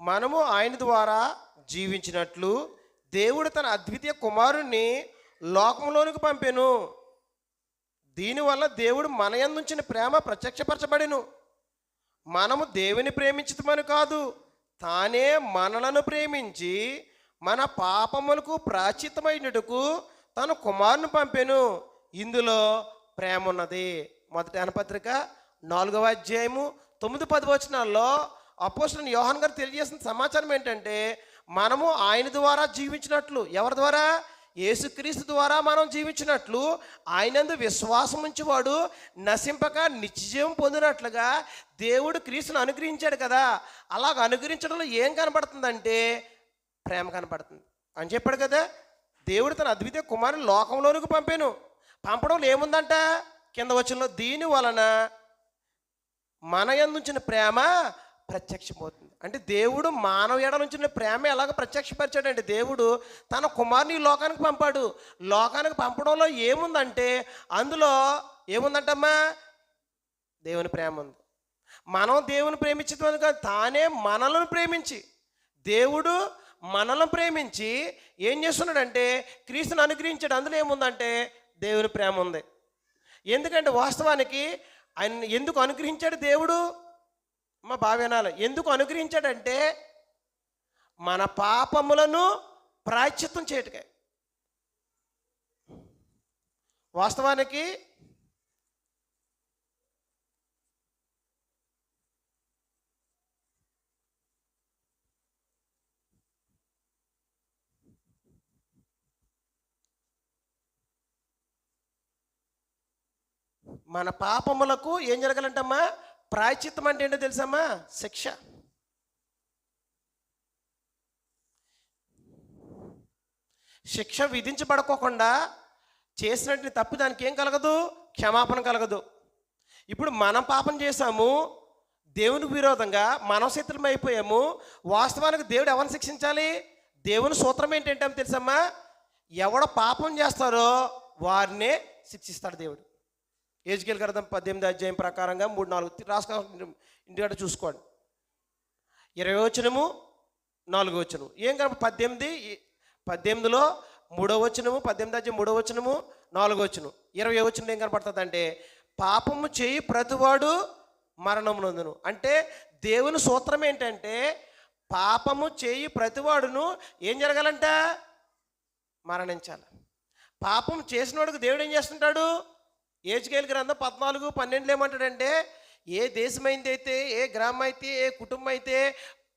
మనము ఆయన ద్వారా జీవించినట్లు దేవుడు తన అద్వితీయ కుమారుణ్ణి లోకంలోనికి పంపెను. దీనివల్ల దేవుడు మన యందుంచిన ప్రేమ ప్రత్యక్షపరచబడెను. మనము దేవుని ప్రేమించమని కాదు, తానే మనలను ప్రేమించి మన పాపములకు ప్రాచితమైనటుకు తన కుమారుని పంపెను. ఇందులో ప్రేమ ఉన్నది. మొదటి యోహాను పత్రిక 4:9-10 అపోస్తలుడైన యోహాను గారు తెలియజేసిన సమాచారం ఏంటంటే మనము ఆయన ద్వారా జీవించినట్లు. ఎవరి ద్వారా? యేసుక్రీస్తు ద్వారా మనం జీవించినట్లు ఆయనందు విశ్వాసం ఉంచేవాడు నశింపక నిత్యజీవం పొందినట్లుగా దేవుడు క్రీస్తును అనుగ్రహించాడు కదా. అలాగ అనుగ్రహించడంలో ఏం కనబడుతుందంటే ప్రేమ కనబడుతుంది అని చెప్పాడు కదా. దేవుడు తన అద్వితీయ కుమారుని లోకంలోనికి పంపాను. పంపడంలో ఏముందంట కింద వచనంలో, దీని వలన మన యందుంచిన ప్రేమ ప్రత్యక్షమవుతుంది. అంటే దేవుడు మానవ ఎడల నుంచి ప్రేమ ఎలాగ ప్రత్యక్షపరిచాడంటే దేవుడు తన కుమారుని లోకానికి పంపాడు. లోకానికి పంపడంలో ఏముందంటే అందులో ఏముందంటమ్మా దేవుని ప్రేమ ఉంది. మనం దేవుని ప్రేమించడం కాదు, తానే మనల్ని ప్రేమించి, దేవుడు మనల్ని ప్రేమించి ఏం చేస్తున్నాడంటే క్రీస్తుని అనుగ్రహించాడు. అందులో ఏముందంటే దేవుని ప్రేమ ఉంది. ఎందుకంటే వాస్తవానికి ఆయన ఎందుకు అనుగ్రహించాడు దేవుడు? మా భావేనాలు ఎందుకు అనుగ్రహించాడంటే మన పాపములను ప్రాయశ్చిత్తం చేయటకే. వాస్తవానికి మన పాపములకు ఏం జరగాలంటమ్మా? ప్రాయశ్చిత్తం అంటే ఏంటో తెలుసమ్మా? శిక్ష. శిక్ష విధించబడుకోకుండా చేసినట్టు తప్పు దానికి ఏం కలగదు? క్షమాపణ కలగదు. ఇప్పుడు మనం పాపం చేశాము, దేవునికి విరోధంగా మనం శత్రులం అయిపోయాము. వాస్తవానికి దేవుడు ఎవరిని శిక్షించాలి? దేవుని సూత్రం ఏంటంటే తెలుసమ్మా? ఎవడ పాపం చేస్తారో వారినే శిక్షిస్తాడు దేవుడు. ఏజ్కేల్ గ్రంథం 18 ప్రకారంగా 3-4 రాసుకో, ఇంటికాడ చూసుకోండి. 20 వచనము 4 వచనం ఏం కనుక 18:18 3వ వచనము, 18వ అధ్యాయం 3వ వచనము, 4వ వచనం, 20వ వచనం ఏం కనపడుతుంది అంటే పాపము చేయి ప్రతివాడు మరణం నొందును. అంటే దేవుని సూత్రం ఏంటంటే పాపము చేయి ప్రతివాడును ఏం జరగాలంట? మరణించాలి. పాపం చేసినోడికి దేవుడు ఏం చేస్తుంటాడు? ఏజ్కేల్ గ్రంథం 14:12 ఏమంటాడంటే ఏ దేశమైందైతే, ఏ గ్రామం అయితే, ఏ కుటుంబం అయితే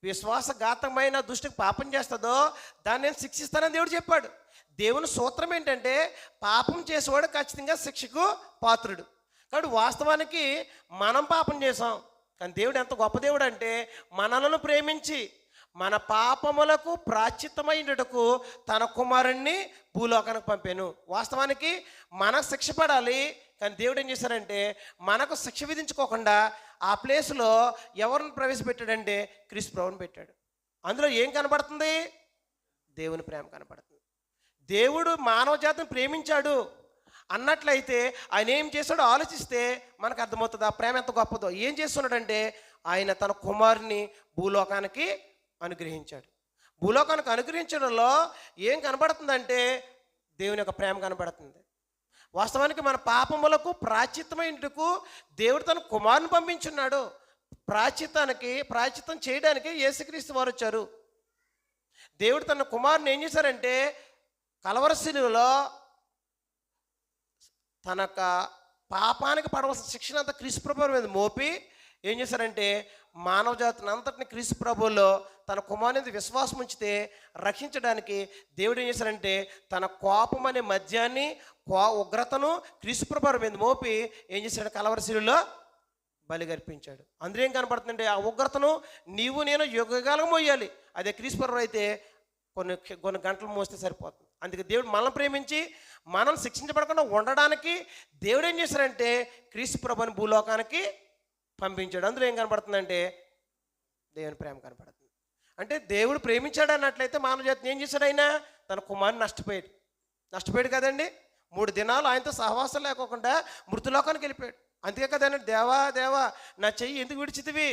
విశ్వాసఘాతమైన దుష్టికి పాపం చేస్తుందో దాన్ని నేను శిక్షిస్తానని దేవుడు చెప్పాడు. దేవుని సూత్రం ఏంటంటే పాపం చేసేవాడు ఖచ్చితంగా శిక్షకు పాత్రుడు. కాబట్టి వాస్తవానికి మనం పాపం చేసాం, కానీ దేవుడు ఎంత గొప్ప దేవుడు అంటే మనలను ప్రేమించి మన పాపములకు ప్రాశ్చిత్తమైనటకు తన కుమారుణ్ణి భూలోకానికి పంపాను. వాస్తవానికి మనకు శిక్ష పడాలి, కానీ దేవుడు ఏం చేశారంటే మనకు శిక్ష విధించుకోకుండా ఆ ప్లేస్లో ఎవరిని ప్రవేశపెట్టాడంటే క్రీస్తు ప్రభువుని పెట్టాడు. అందులో ఏం కనబడుతుంది? దేవుని ప్రేమ కనబడుతుంది. దేవుడు మానవ జాతిని ప్రేమించాడు అన్నట్లయితే ఆయన ఏం చేశాడో ఆలోచిస్తే మనకు అర్థమవుతుంది ఆ ప్రేమ ఎంత గొప్పదో. ఏం చేస్తున్నాడంటే ఆయన తన కుమారుని భూలోకానికి అనుగ్రహించాడు. భూలోకానికి అనుగ్రహించడంలో ఏం కనబడుతుందంటే దేవుని యొక్క ప్రేమ కనబడుతుంది. వాస్తవానికి మన పాపములకు ప్రాశ్చిత్తమైనకు దేవుడు తన కుమారుని పంపించున్నాడు. ప్రాశ్చిత్తం చేయడానికి యేసుక్రీస్తు వారు వచ్చారు. దేవుడు తన కుమారుని ఏం చేశారంటే కలవరి శిలువలో తన పాపానికి పడవలసిన శిక్షణ అంతా క్రీస్తు ప్రభువు మీద మోపి ఏం చేశారంటే మానవ జాతిని అంతటిని క్రీస్తు ప్రభువులో తన కుమారుని విశ్వాసం ఉంచితే రక్షించడానికి దేవుడు ఏం చేశారంటే తన కోపం అనే మద్యాన్ని, ఉగ్రతను క్రీస్తు ప్రభువు మీద మోపి ఏం చేశాడు? కలవరి శిలువలో బలి అర్పించాడు. అందులో ఏం కనపడుతుందంటే ఆ ఉగ్రతను నీవు నేను యుగకాలం మోయాలి. అదే క్రీస్తు ప్రభువు అయితే కొన్ని గంటలు మోస్తే సరిపోతుంది. అందుకే దేవుడు మనల్ని ప్రేమించి మనం శిక్షించబడకుండా ఉండడానికి దేవుడు ఏం చేశారంటే క్రీస్తు ప్రభువుని భూలోకానికి పంపించాడు. అందులో ఏం కనపడుతుందంటే దేవుని ప్రేమ కనపడుతుంది. అంటే దేవుడు ప్రేమించాడు అన్నట్లయితే మానవ జాతిని ఏం చేశాడు? ఆయన తన కుమారుని నష్టపోయాడు కదండి. 3 దినాలు ఆయనతో సహవాసం లేకోకుండా మృతులోకానికి వెళ్ళిపోయాడు. అందుకే కదండి దేవా దేవా నా చెయ్యి ఎందుకు విడిచితివి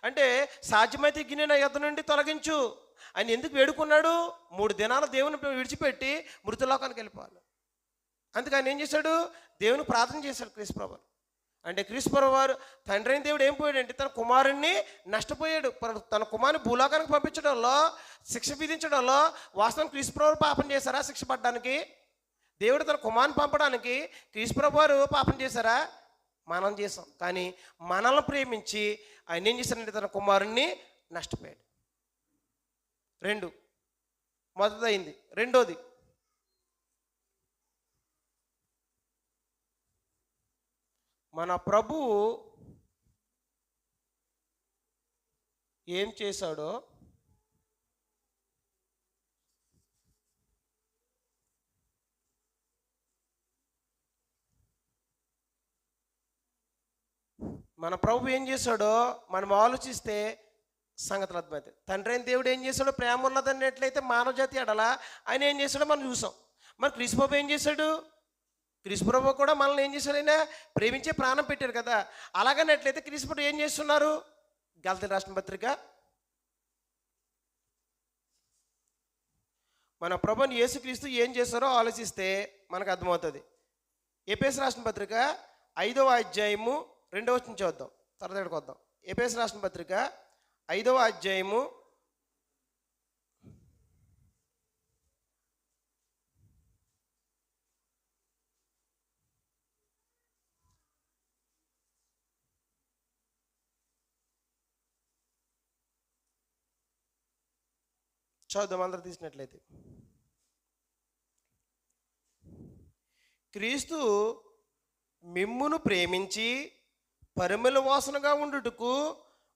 అంటే సాధ్యమైతే గిన్నె నా యొద్ద నుండి తొలగించు ఆయన ఎందుకు వేడుకున్నాడు? 3 దినాలు దేవుని విడిచిపెట్టి మృతులోకానికి వెళ్ళిపోవాలి. అందుకే ఆయన ఏం చేశాడు? దేవుని ప్రార్థన చేశాడు క్రీస్తు ప్రభువు. అంటే క్రీస్తు ప్రభువు వారు తండ్రి అయిన దేవుడు ఏం పోయాడంటే తన కుమారుణ్ణి నష్టపోయాడు. తన కుమారుని భూలోకానికి పంపించడంలో, శిక్ష విధించడంలో వాస్తవం క్రీస్తు ప్రభువు పాపం చేశారా? శిక్ష పడడానికి దేవుడు తన కుమారుని పంపడానికి క్రీస్తు ప్రభువు వారు పాపం చేశారా? మనం చేసాం. కానీ మనల్ని ప్రేమించి ఆయన ఏం చేశారంటే తన కుమారుణ్ణి నష్టపోయాడు. 2 మొదటిదైంది. రెండోది మన ప్రభువు ఏం చేశాడో మనం ఆలోచిస్తే సంగతులు అర్థమైతే తండ్రి అయిన దేవుడు ఏం చేశాడో ప్రేమ ఉన్నదన్నట్లయితే మానవ జాతి ఎడలా ఆయన ఏం చేశాడో మనం చూసాం. మరి క్రీస్తు ప్రభువు ఏం చేశాడు? క్రీస్తు ప్రభువు కూడా మనల్ని ఏం చేశాడు? ఆయన ప్రేమించే ప్రాణం పెట్టారు కదా. అలాగన్నట్లయితే క్రీస్తు ప్రభువు ఏం చేస్తున్నారు? గలతీయులకు రాసిన పత్రిక మన ప్రభువుని యేసుక్రీస్తు ఏం చేశారో ఆలోచిస్తే మనకు అర్థమవుతుంది. ఎఫెసీయులకు రాసిన పత్రిక 5వ అధ్యాయము 2వ వచనం చూద్దాం, తర్వాత ఇక్కడికి వద్దాం. ఎఫెసీయులకు రాసిన పత్రిక 5వ అధ్యాయము 2వ అందరూ తీసినట్లయితే క్రీస్తు మిమ్మును ప్రేమించి పరిమళ వాసనగా ఉండుటకు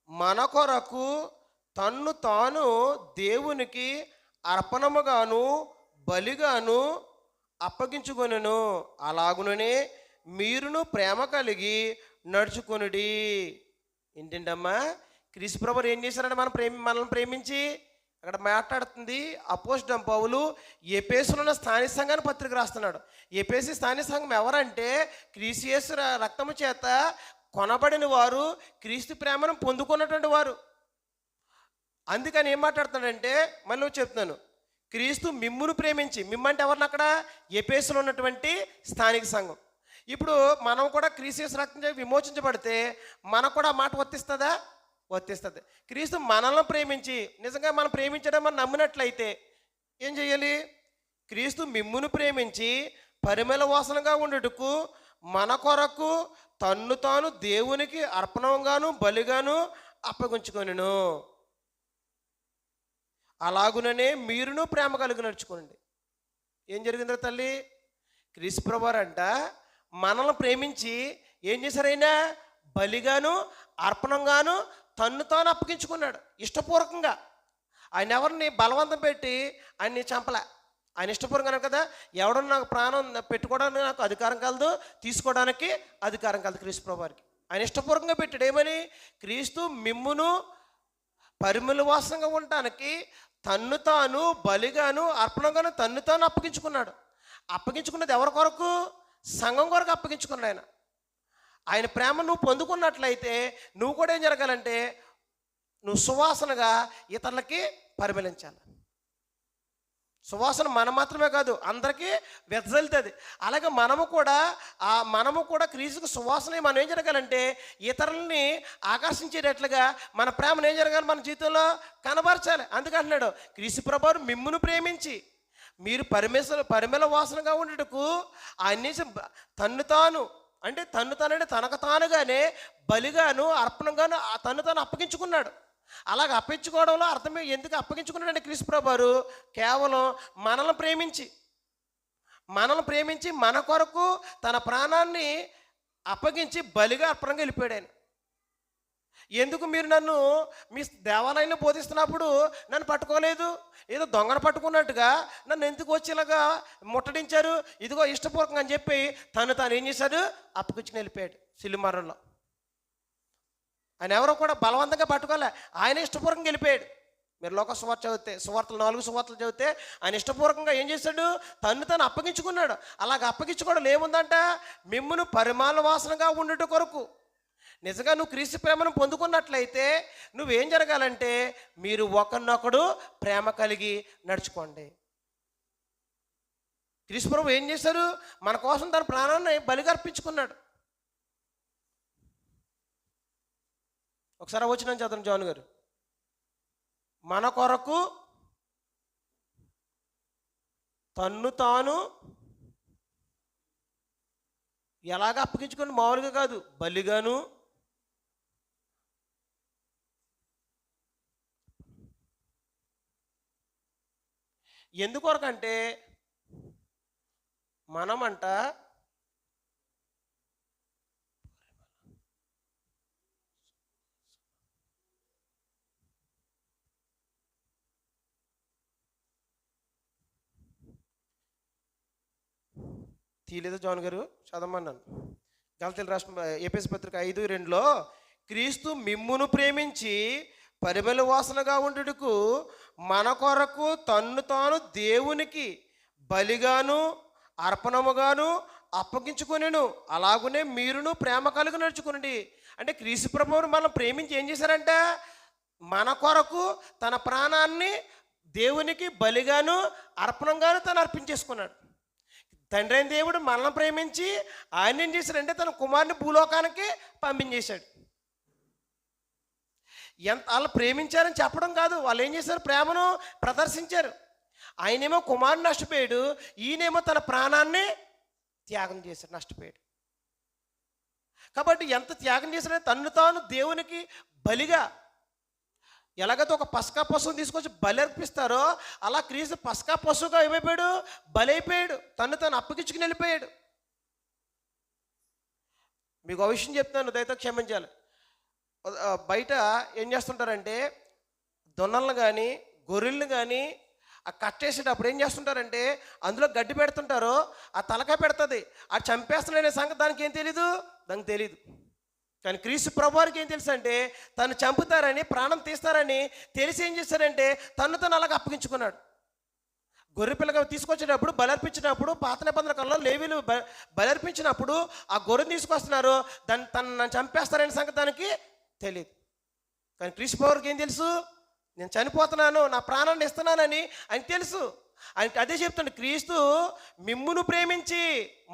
మన కొరకు తన్ను తాను దేవునికి అర్పణముగాను బలిగాను అప్పగించుకొనెను. అలాగుననే మీరును ప్రేమ కలిగి నడుచుకొనుడి. ఏంటంటమ్మా? క్రీస్తు ప్రభువు ఏం చేశారంటే మనల్ని ప్రేమించి అక్కడ మాట్లాడుతుంది అపోస్తలుడైన పౌలు ఎఫెసులో ఉన్న స్థానిక సంఘాన్ని పత్రిక రాస్తున్నాడు. ఎఫెసు స్థానిక సంఘం ఎవరంటే క్రీస్తు యేసు రక్తము చేత కొనబడిన వారు, క్రీస్తు ప్రేమను పొందుకున్నటువంటి వారు. అందుకని ఏం మాట్లాడుతున్నాడంటే మళ్ళీ చెప్తున్నాను, క్రీస్తు మిమ్మును ప్రేమించి, మిమ్మంటే ఎవరిని అక్కడ ఎఫెసులో ఉన్నటువంటి స్థానిక సంఘం. ఇప్పుడు మనం కూడా క్రీస్తు యేసు రక్తం చేత విమోచించబడితే మనకు కూడా ఆ మాట వర్తిస్తుందా? వర్తిస్తుంది. క్రీస్తు మనల్ని ప్రేమించి, నిజంగా మనం ప్రేమించడం మనం నమ్మినట్లయితే ఏం చేయాలి? క్రీస్తు మిమ్మును ప్రేమించి పరిమళ వాసనగా ఉండుటకు మన కొరకు తన్ను తాను దేవునికి అర్పణంగాను బలిగాను అప్పగించుకొనెను. అలాగుననే మీరును ప్రేమ కలిగి నడుచుకోండి. ఏం జరిగిందో తల్లి? క్రీస్తు ప్రభువారంట మనల్ని ప్రేమించి ఏం చేశారైనా? బలిగాను అర్పణంగాను తన్ను తాను అప్పగించుకున్నాడు ఇష్టపూర్వకంగా. ఆయన ఎవరిని బలవంతం పెట్టి ఆయన్ని చంపలే. ఆయన ఇష్టపూర్వకంగా కదా, ఎవడో నాకు ప్రాణం పెట్టుకోవడానికి నాకు అధికారం కలదు, తీసుకోవడానికి అధికారం కలదు క్రీస్తు ప్రభువారికి. ఆయన ఇష్టపూర్వకంగా పెట్టాడు. ఏమని? క్రీస్తు మిమ్మును పరిమళ వాసనగా ఉండటానికి తన్ను తాను బలిగాను అర్పణంగాను తన్ను తాను అప్పగించుకున్నాడు. అప్పగించుకున్నది ఎవరి కొరకు? సంఘం కొరకు అప్పగించుకున్నాడు ఆయన. ఆయన ప్రేమ నువ్వు పొందుకున్నట్లయితే నువ్వు కూడా ఏం జరగాలంటే నువ్వు సువాసనగా ఇతరులకి పరిమళించాలి. సువాసన మనం మాత్రమే కాదు, అందరికీ వెదజల్లుతుంది. అలాగే మనము కూడా క్రీస్తుకు సువాసన మనం ఏం జరగాలంటే ఇతరులని ఆకర్షించేటట్లుగా మన ప్రేమను ఏం జరగాలి? మన జీవితంలో కనబరచాలి. అందుకంటున్నాడు క్రీస్తు ప్రభువు మిమ్మును ప్రేమించి మీరు పరిమళ వాసనగా ఉండటకు అన్ని తన్ను తాను అంటే తనకు తానుగానే బలిగాను అర్పణంగాను తన్ను తాను అప్పగించుకున్నాడు. అలాగ అప్పించుకోవడంలో అర్థమే ఎందుకు అప్పగించుకున్నాడంటే క్రీస్తు ప్రభువారు కేవలం మనల్ని ప్రేమించి మన కొరకు తన ప్రాణాన్ని అప్పగించి బలిగా అర్పణంగా వెళ్ళిపోయాడు ఆయన. ఎందుకు మీరు నన్ను మీ దేవాలయంలో బోధిస్తున్నప్పుడు నన్ను పట్టుకోలేదు? ఏదో దొంగను పట్టుకున్నట్టుగా నన్ను ఎందుకు వచ్చి ఇలాగా ముట్టడించారు? ఇదిగో ఇష్టపూర్వకంగా అని చెప్పి తాను ఏం చేశాడు? అప్పగించుకుని వెళ్ళిపోయాడు సిలుమరణలో. ఆయన ఎవరో కూడా బలవంతంగా పట్టుకోలే, ఆయన ఇష్టపూర్వకంగా వెళ్ళిపోయాడు. మీరు లోక సువార్త చదివితే, సువార్తలు 4 సువార్తలు చదివితే ఆయన ఇష్టపూర్వకంగా ఏం చేశాడు? తను అప్పగించుకున్నాడు. అలాగ అప్పగించుకోవడం ఏముందంట? మిమ్మును పరిమళ వాసనగా ఉండుట కొరకు. నిజంగా నువ్వు క్రీస్తు ప్రేమను పొందుకున్నట్లయితే నువ్వేం జరగాలంటే మీరు ఒకరినొకడు ప్రేమ కలిగి నడుచుకోండి. క్రీస్తు ప్రభువు ఏం చేశారు? మన కోసం తన ప్రాణాన్ని బలిగా అర్పించుకున్నాడు. ఒకసారి వచ్చిన చదవండి జాన్ గారు. మన కొరకు తన్ను తాను ఎలాగ అప్పగించుకొని, మామూలుగా కాదు, బలిగాను ఎందుకొరకంటే మనమంట తీయలేదు జాన్ గారు, చదవమన్నాను. గలతీయులకు రాసిన ఎఫెసు పత్రిక 5:2లో క్రీస్తు మిమ్మును ప్రేమించి పరిమళ వాసనగా ఉండుటకు మన కొరకు తన్ను తాను దేవునికి బలిగాను అర్పణముగాను అప్పగించుకొనెను. అలాగునే మీరును ప్రేమ కలిగి నడుచుకునండి. అంటే క్రీస్తు ప్రభువును మనం ప్రేమించి ఏం చేశారంట? మన కొరకు తన ప్రాణాన్ని దేవునికి బలిగాను అర్పణంగాను తను అర్పించేసుకున్నాడు. తండ్రి అయిన దేవుడు మనల్ని ప్రేమించి ఆయన ఏం చేశాడంటే తన కుమారుని భూలోకానికి పంపించేశాడు. వాళ్ళు ప్రేమించారని చెప్పడం కాదు, వాళ్ళు ఏం చేశారు? ప్రేమను ప్రదర్శించారు. ఆయనేమో కుమారుని నష్టపోయాడు, ఈయనేమో తన ప్రాణాన్ని త్యాగం చేశాడు, నష్టపోయాడు. కాబట్టి ఎంత త్యాగం చేశాడంటే తన్ను తాను దేవునికి బలిగా, ఎలాగైతే ఒక పస్కా పశువుని తీసుకొచ్చి బలి అర్పిస్తారో అలా క్రీస్తు పస్కా పశువుగా ఏమైపోయాడు? బలైపోయాడు, తను అప్పగించుకుని వెళ్ళిపోయాడు. మీకు ఒక విషయం చెప్తాను, దయతో క్షమించాలి. బయట ఏం చేస్తుంటారంటే దొన్నలను కానీ గొర్రెలను కానీ ఆ కట్టేసేటప్పుడు ఏం చేస్తుంటారంటే అందులో గడ్డి పెడుతుంటారో ఆ తలకాయ పెడుతుంది, ఆ చంపేస్తున్నాడనే సంగతి దానికి ఏం తెలీదు, దానికి తెలీదు. కానీ క్రీస్తు ప్రభువారికి ఏం తెలుసు అంటే తను చంపుతారని, ప్రాణం తీస్తారని తెలిసి ఏం చేస్తారంటే తను అలాగ అప్పగించుకున్నాడు. గొర్రె పిల్లగా తీసుకొచ్చేటప్పుడు బలర్పించినప్పుడు పాత నిబంధన కాలంలో లేవీలు బలర్పించినప్పుడు ఆ గొర్రెని తీసుకొస్తున్నారు, తను చంపేస్తారనే సంగతి దానికి తెలియదు. కానీ క్రీస్తు ప్రభువారికి ఏం తెలుసు? నేను చనిపోతున్నాను, నా ప్రాణాన్ని ఇస్తున్నానని ఆయన తెలుసు. ఆయన అదే చెప్తుండే, క్రీస్తు మిమ్మును ప్రేమించి,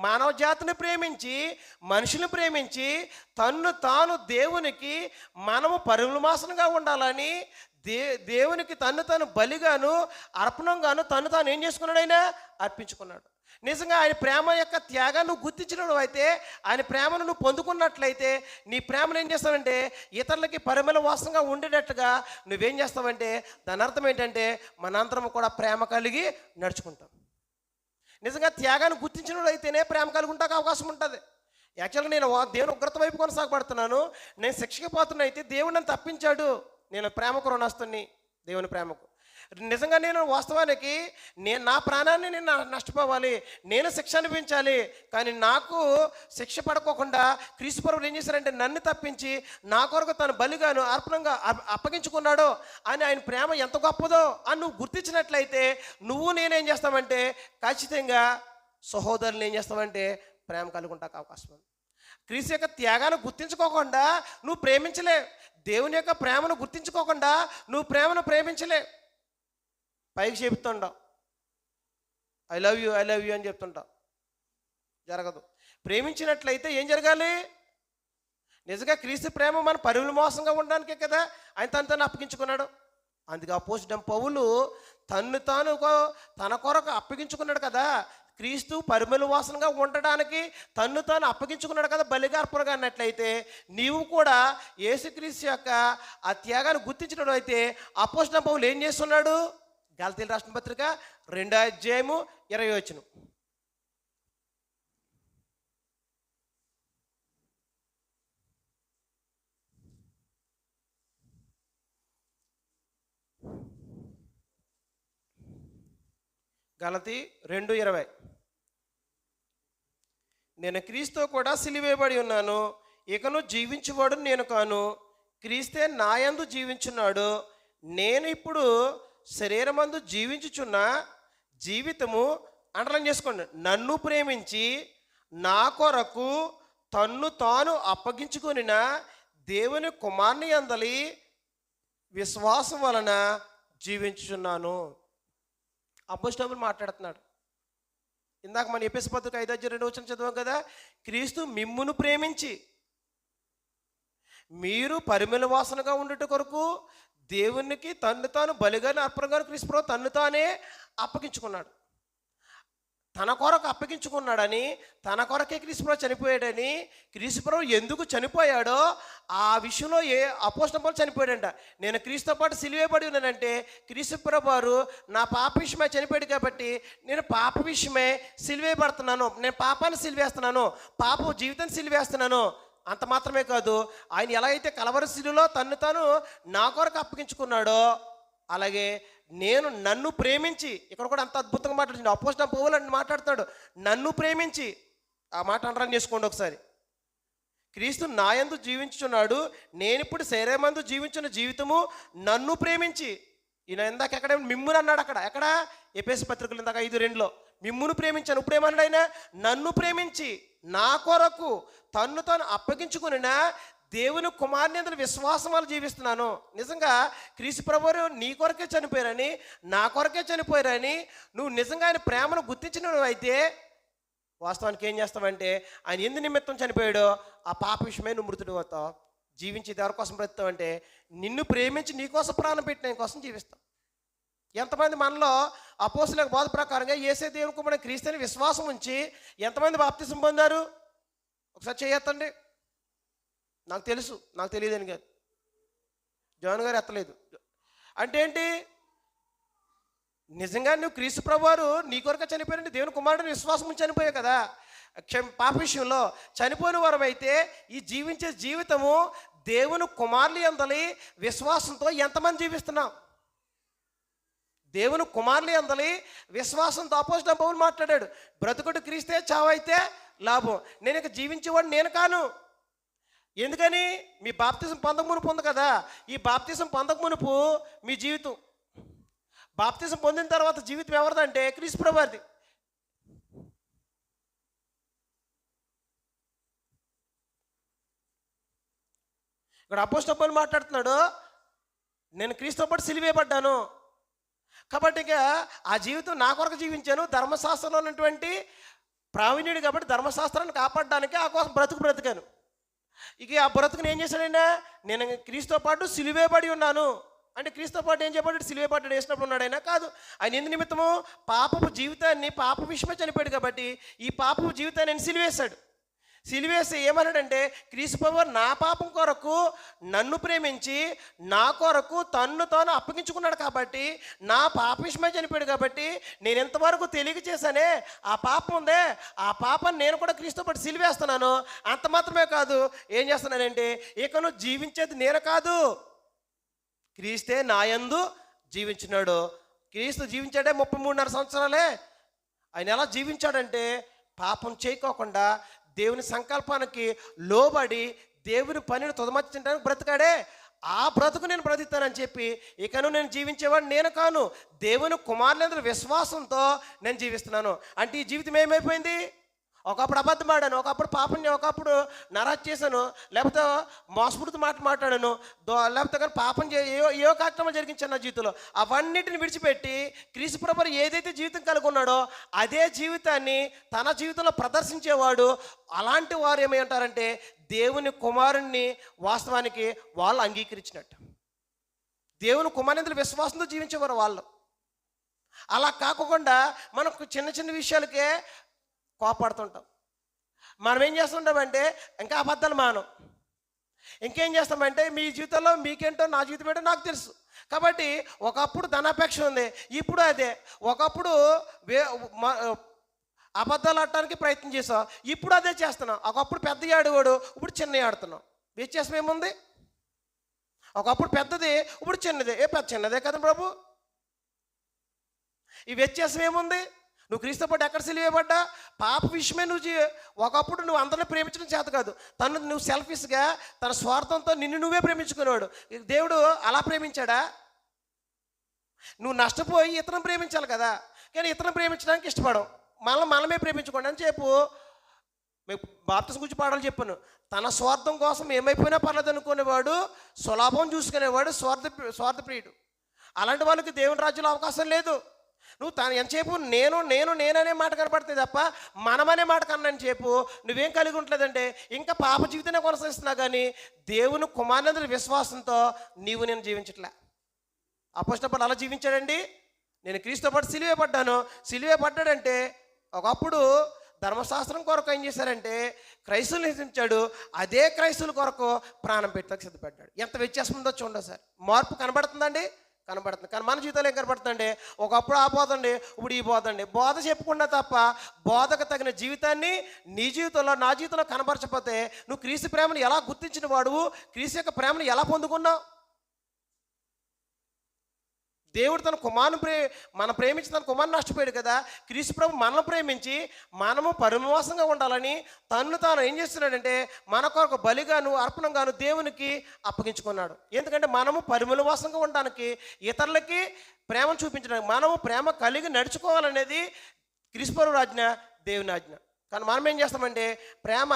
మానవ జాతిని ప్రేమించి, మనుషులను ప్రేమించి, తన్ను తాను దేవునికి మనము పరిమళవాసనగా ఉండాలని దేవునికి తను బలిగాను అర్పణంగాను తాను ఏం చేసుకున్నాడు? ఆయన అర్పించుకున్నాడు. నిజంగా ఆయన ప్రేమ యొక్క త్యాగాన్ని నువ్వు గుర్తించడం అయితే, ఆయన ప్రేమను నువ్వు పొందుకున్నట్లయితే, నీ ప్రేమను ఏం చేస్తావంటే ఇతరులకి పరిమళ వాసనగా ఉండేటట్టుగా నువ్వేం చేస్తావంటే, దాని అర్థం ఏంటంటే మనందరం కూడా ప్రేమ కలిగి నడుచుకుంటాం. నిజంగా త్యాగాన్ని గుర్తించిన అయితేనే ప్రేమ కలిగి ఉంటాక అవకాశం ఉంటుంది. యాక్చువల్గా నేను దేవుని ఉగ్రత వైపు కొనసాగబడుతున్నాను, నేను శిక్షకి పోతున్నా, అయితే దేవుడు నన్ను తప్పించాడు, నేను ప్రేమకు రుణస్తుని, దేవుని ప్రేమకు. నిజంగా నేను వాస్తవానికి నా ప్రాణాన్ని నేను నష్టపోవాలి, నేను శిక్ష అనిపించాలి, కానీ నాకు శిక్ష పడుకోకుండా క్రీస్తు ప్రభువు ఏం చేశారంటే నన్ను తప్పించి నా కొరకు తను బలిగాను అర్పణంగా అప్పగించుకున్నాడో అని ఆయన ప్రేమ ఎంత గొప్పదో అని నువ్వు గుర్తించినట్లయితే, నువ్వు నేనేం చేస్తామంటే ఖచ్చితంగా సహోదరులు ఏం చేస్తామంటే ప్రేమ కలుగుంటాకు అవకాశం ఉంది. క్రీస్తు యొక్క త్యాగాన్ని గుర్తించుకోకుండా నువ్వు ప్రేమించలే, దేవుని యొక్క ప్రేమను గుర్తించుకోకుండా నువ్వు ప్రేమను ప్రేమించలే. పైకి చెప్తుంటావు ఐ లవ్ యూ అని చెప్తుంటావు, జరగదు. ప్రేమించినట్లయితే ఏం జరగాలి? నిజంగా క్రీస్తు ప్రేమ మన పరిమళ మోసంగా ఉండడానికే కదా ఆయన తను అప్పగించుకున్నాడు. అందుకే అపోస్తలుడైన పౌలు తన కొరకు అప్పగించుకున్నాడు కదా. క్రీస్తు పరిమళ వాసనగా ఉండడానికి తాను అప్పగించుకున్నాడు కదా బలిగా అర్పణగా అన్నట్లయితే, నీవు కూడా యేసుక్రీస్తు యొక్క ఆ త్యాగాన్ని గుర్తించడం అయితే అపోస్తలుడైన పౌలు ఏం చేస్తున్నాడు? గలతీయులకు రాసిన పత్రిక 2:20. గలతీ 2:20. నేను క్రీస్తుతో కూడా సిలువేయబడి ఉన్నాను, ఇకను జీవించువాడు నేను కాను, క్రీస్తే నాయందు జీవించున్నాడు. నేను ఇప్పుడు శరీరమందు జీవించుచున్న జీవితము అండర్లైన్ చేసుకోండి, నన్ను ప్రేమించి నా కొరకు తన్ను తాను అప్పగించుకొనిన దేవుని కుమారుని యందలి విశ్వాసం వలన జీవించుచున్నాను. అపోస్తలుడు మాట్లాడుతున్నాడు. ఇందాక మన ఎఫెసీ పత్రిక 5:2 చదివాం కదా, క్రీస్తు మిమ్మును ప్రేమించి మీరు పరిమళ వాసనగా ఉండుట కొరకు దేవునికి తన్ను తాను బలిగాను అర్పణగాను క్రీస్తు ప్రభువు తన్ను తానే అప్పగించుకున్నాడు. తన కొరకు అప్పగించుకున్నాడని, తన కొరకే క్రీస్తు ప్రభువు చనిపోయాడని, క్రీస్తు ప్రభువు ఎందుకు చనిపోయాడో ఆ విషయంలో అపోస్తలుడు పౌలు చనిపోయాడంట. నేను క్రీస్తుతో పాటు సిలువేయబడి ఉన్నానంటే క్రీస్తు ప్రభువు వారు నా పాప విషయమై చనిపోయాడు కాబట్టి నేను పాప విషయమై సిలువేయబడుతున్నాను, నేను పాపాన్ని సిలువేస్తున్నాను, పాప జీవితాన్ని సిలువేస్తున్నాను. అంత మాత్రమే కాదు, ఆయన ఎలా అయితే కలవరి శిలువలో తన్ను తాను నా కొరకు అప్పగించుకున్నాడో అలాగే నన్ను ప్రేమించి, ఇక్కడ కూడా అంత అద్భుతంగా మాట్లాడుతుంది అపోస్తలుడైన పౌలు అని మాట్లాడుతాడు, నన్ను ప్రేమించి. ఆ మాట అండర్లైన్ చేసుకోండి ఒకసారి. క్రీస్తు నాయందు జీవించుచున్నాడు, నేను ఇప్పుడు శరీరమందు జీవించిన జీవితము నన్ను ప్రేమించి. ఈయన ఇందాక ఎక్కడ మిమ్మును అన్నాడు, ఎక్కడ ఎఫెసీ పత్రికలు ఇందాక 5:2 మిమ్మును ప్రేమించాను. ఇప్పుడు ఏమన్నాడు ఆయన? నన్ను ప్రేమించి నా కొరకు తన్ను తాను అప్పగించుకున్న దేవుని కుమారుని యందు విశ్వాసం వల్ల జీవిస్తున్నాను. నిజంగా క్రీస్తు ప్రభువు నీ కొరకే చనిపోయారని, నా కొరకే చనిపోయారని నువ్వు నిజంగా ఆయన ప్రేమను గుర్తించిన అయితే వాస్తవానికి ఏం చేస్తావంటే, ఆయన ఎందు నిమిత్తం చనిపోయాడో ఆ పాప విషయమే నువ్వు మృతుడు అవుతావు. జీవించేది ఎవరి కోసం బ్రతుకుతావంటే, నిన్ను ప్రేమించి నీ కోసం ప్రాణం పెట్టిన ఆయన కోసం జీవిస్తావు. ఎంతమంది మనలో అపోస్తలుల బోధ ప్రకారంగా యేసే దేవుని కుమారుడైన క్రీస్తుని విశ్వాసం ఉంచి ఎంతమంది బాప్తిసం పొందారు? ఒకసారి చేయొద్దండి. నాకు తెలుసు, నాకు తెలియదని కాదు, జోన్ గారు ఎత్తలేదు. అంటే ఏంటి? నిజంగా నువ్వు క్రీస్తు ప్రభువారు నీ కొరకు చనిపోయారంటే దేవుని కుమారుడిని విశ్వాసం ఉంచి చనిపోయావు కదా. పాప విషయంలో చనిపోయిన వారం అయితే ఈ జీవించే జీవితము దేవుని కుమారుని యందలి విశ్వాసంతో ఎంతమంది జీవిస్తున్నాం? దేవుని కుమారుని యందలి విశ్వాసంతో అపోస్తలుడైన పౌలు మాట్లాడాడు, బ్రతుకుడు క్రీస్తే చావైతే లాభం, నేను ఇక జీవించేవాడు నేను కాను. ఎందుకని? మీ బాప్తిసం పొందకమునుపు ఉంది కదా, ఈ బాప్తిసం పొందకమునుపు మీ జీవితం, బాప్తిసం పొందిన తర్వాత జీవితం ఎవరిదంటే క్రీస్తు ప్రభువారిది. ఇక్కడ అపోస్తలుడు పౌలు మాట్లాడుతున్నాడు, నేను క్రీస్తుతో పాటు సిలువేయబడ్డాను. కాబట్టి ఇక ఆ జీవితం నా కొరకు జీవించాను. ధర్మశాస్త్రంలో ఉన్నటువంటి ప్రావీణ్యుడు కాబట్టి ధర్మశాస్త్రాన్ని కాపాడడానికి ఆ కోసం బ్రతికాను. ఇక ఆ బ్రతుకుని ఏం చేశాడైనా, నేను క్రీస్తుతో పాటు సిలువేయబడి ఉన్నాను అంటే క్రీస్తుతో పాటు ఏం చెప్పాడు, సిలువేయబడ్డాడు, వేసినప్పుడు ఉన్నాడు అయినా కాదు. ఆయన ఎందు నిమిత్తము పాపపు జీవితాన్ని, పాప విషయమే చనిపోయాడు కాబట్టి ఈ పాపపు జీవితాన్ని ఆయన సిలువేశాడు. సిలువేసి ఏమన్నాడంటే, క్రీస్తు ప్రభువు నా పాపం కొరకు నన్ను ప్రేమించి నా కొరకు తన్ను తాను అప్పగించుకున్నాడు కాబట్టి, నా పాప విషయమే చనిపోయాడు కాబట్టి నేను ఎంతవరకు తెలియక చేశానే ఆ పాపం ఉందే, ఆ పాపాన్ని నేను కూడా క్రీస్తుతో పాటు సిలువేస్తున్నాను. అంత మాత్రమే కాదు, ఏం చేస్తున్నానంటే ఇక నువ్వు జీవించేది నేను కాదు, క్రీస్తే నాయందు జీవించినాడు. క్రీస్తు జీవించాడే 33.5 సంవత్సరాలే. ఆయన ఎలా జీవించాడంటే పాపం చేయకోకుండా దేవుని సంకల్పానికి లోబడి దేవుని పనిని తుదమర్చడానికి బ్రతికాడే. ఆ బ్రతుకు నేను బ్రతుకుతానని చెప్పి ఇకను నేను జీవించేవాడు నేను కాను, దేవుని కుమారులందరూ విశ్వాసంతో నేను జీవిస్తున్నాను. అంటే ఈ జీవితం ఏమైపోయింది, ఒకప్పుడు అబద్ధం ఆడాను, ఒకప్పుడు పాపం, ఒకప్పుడు నరహత్య చేశాను, లేకపోతే మోసపూరిత మాట్లాడాను, లేకపోతే కానీ పాపం ఏవో కార్యక్రమాలు జరిగించాను నా జీవితంలో. అవన్నిటిని విడిచిపెట్టి క్రీస్తు ప్రభువు ఏదైతే జీవితం కలిగి ఉన్నాడో అదే జీవితాన్ని తన జీవితంలో ప్రదర్శించేవాడు. అలాంటి వారు ఏమంటారంటే దేవుని కుమారుణ్ణి వాస్తవానికి వాళ్ళు అంగీకరించినట్టు. దేవుని కుమారుని విశ్వాసంతో జీవించేవారు వాళ్ళు. అలా కాకుండా మనకు చిన్న చిన్న విషయాలకే కోపడుతుంటాం. మనం ఏం చేస్తుంటామంటే ఇంకా అబద్ధాలు మానం. ఇంకేం చేస్తామంటే మీ జీవితంలో మీకేంటో నా జీవితం ఏంటో నాకు తెలుసు కాబట్టి ఒకప్పుడు ధనాపేక్ష ఉంది, ఇప్పుడు అదే. ఒకప్పుడు అబద్ధాలు ఆడటానికి ప్రయత్నం చేసాం, ఇప్పుడు అదే చేస్తున్నాం. ఒకప్పుడు పెద్ద ఆడేవాడు, ఇప్పుడు చిన్న ఆడుతున్నాం. వ్యత్యాసం ఏముంది? ఒకప్పుడు పెద్దది, ఇప్పుడు చిన్నదే. చిన్నదే కదా ప్రభు, ఈ వ్యత్యాసం ఏముంది? నువ్వు క్రీస్తు పాటు ఎక్కడ సిలువేయబడ్డా పాప విషయమే ఒకప్పుడు నువ్వు అందరిని ప్రేమించడం చేత కాదు, తను నువ్వు సెల్ఫిష్గా తన స్వార్థంతో నిన్ను నువ్వే ప్రేమించుకునేవాడు. దేవుడు అలా ప్రేమించాడా? నువ్వు నష్టపోయి ఇతరం ప్రేమించాలి కదా, కానీ ఇతరం ప్రేమించడానికి ఇష్టపడం, మనమే ప్రేమించుకోండి అని చెప్పు. మేము బాప్తిసం గురించి పాఠాలు చెప్పాను. తన స్వార్థం కోసం ఏమైపోయినా పర్లేదు అనుకునేవాడు, సులాభం చూసుకునేవాడు, స్వార్థప్రియుడు. అలాంటి వాళ్ళకి దేవుని రాజ్యంలో అవకాశం లేదు. నువ్వు ఎంతసేపు నేననే మాట కనపడుతుంది తప్ప మనమనే మాట కన్నని చెప్పు నువ్వేం కలిగి ఉంటుందంటే ఇంకా పాప జీవితాన్ని కొనసాగిస్తున్నా కానీ దేవుని కుమారుని విశ్వాసంతో నేను జీవించట్లే. అపోస్తలుడు పౌలు అలా జీవించాడండి. నేను క్రీస్తుతో పాటు సిలువేయబడ్డాడంటే ఒకప్పుడు ధర్మశాస్త్రం కొరకు ఏం చేశారంటే క్రైస్తవులు హింసించాడు, అదే క్రైస్తవుల కొరకు ప్రాణం పెట్టడానికి సిద్ధపడ్డాడు. ఎంత వ్యత్యాసం ఉందో చూడండి సార్. మార్పు కనబడుతుందండి, కనబడుతుంది. కానీ మన జీవితంలో ఏం కనబడుతుందండి, ఒకప్పుడు ఆ బోధండి, ఇప్పుడు ఈ బోధండి. బోధ చెప్పుకున్నా తప్ప బోధకు తగిన జీవితాన్ని నీ జీవితంలో నా జీవితంలో కనబరచకపోతే నువ్వు క్రీస్తు ప్రేమను ఎలా గుర్తించిన వాడువు, క్రీస్తు యొక్క ప్రేమను ఎలా పొందుకున్నావు? దేవుడు తన కుమారుని మనం ప్రేమించి తన కుమారుని నష్టపోయాడు కదా. క్రీస్తు ప్రభు మనల్ని ప్రేమించి మనము పరిమవాసంగా ఉండాలని తను తాను ఏం చేస్తున్నాడంటే మన కొరకు బలిగాను అర్పణంగాను దేవునికి అప్పగించుకున్నాడు. ఎందుకంటే మనము పరిమళవాసంగా ఉండడానికి, ఇతరులకి ప్రేమ చూపించడానికి, మనము ప్రేమ కలిగి నడుచుకోవాలనేది క్రీస్తు ప్రభు ఆజ్ఞ, దేవుని ఆజ్ఞ. కానీ మనం ఏం చేస్తామంటే ప్రేమ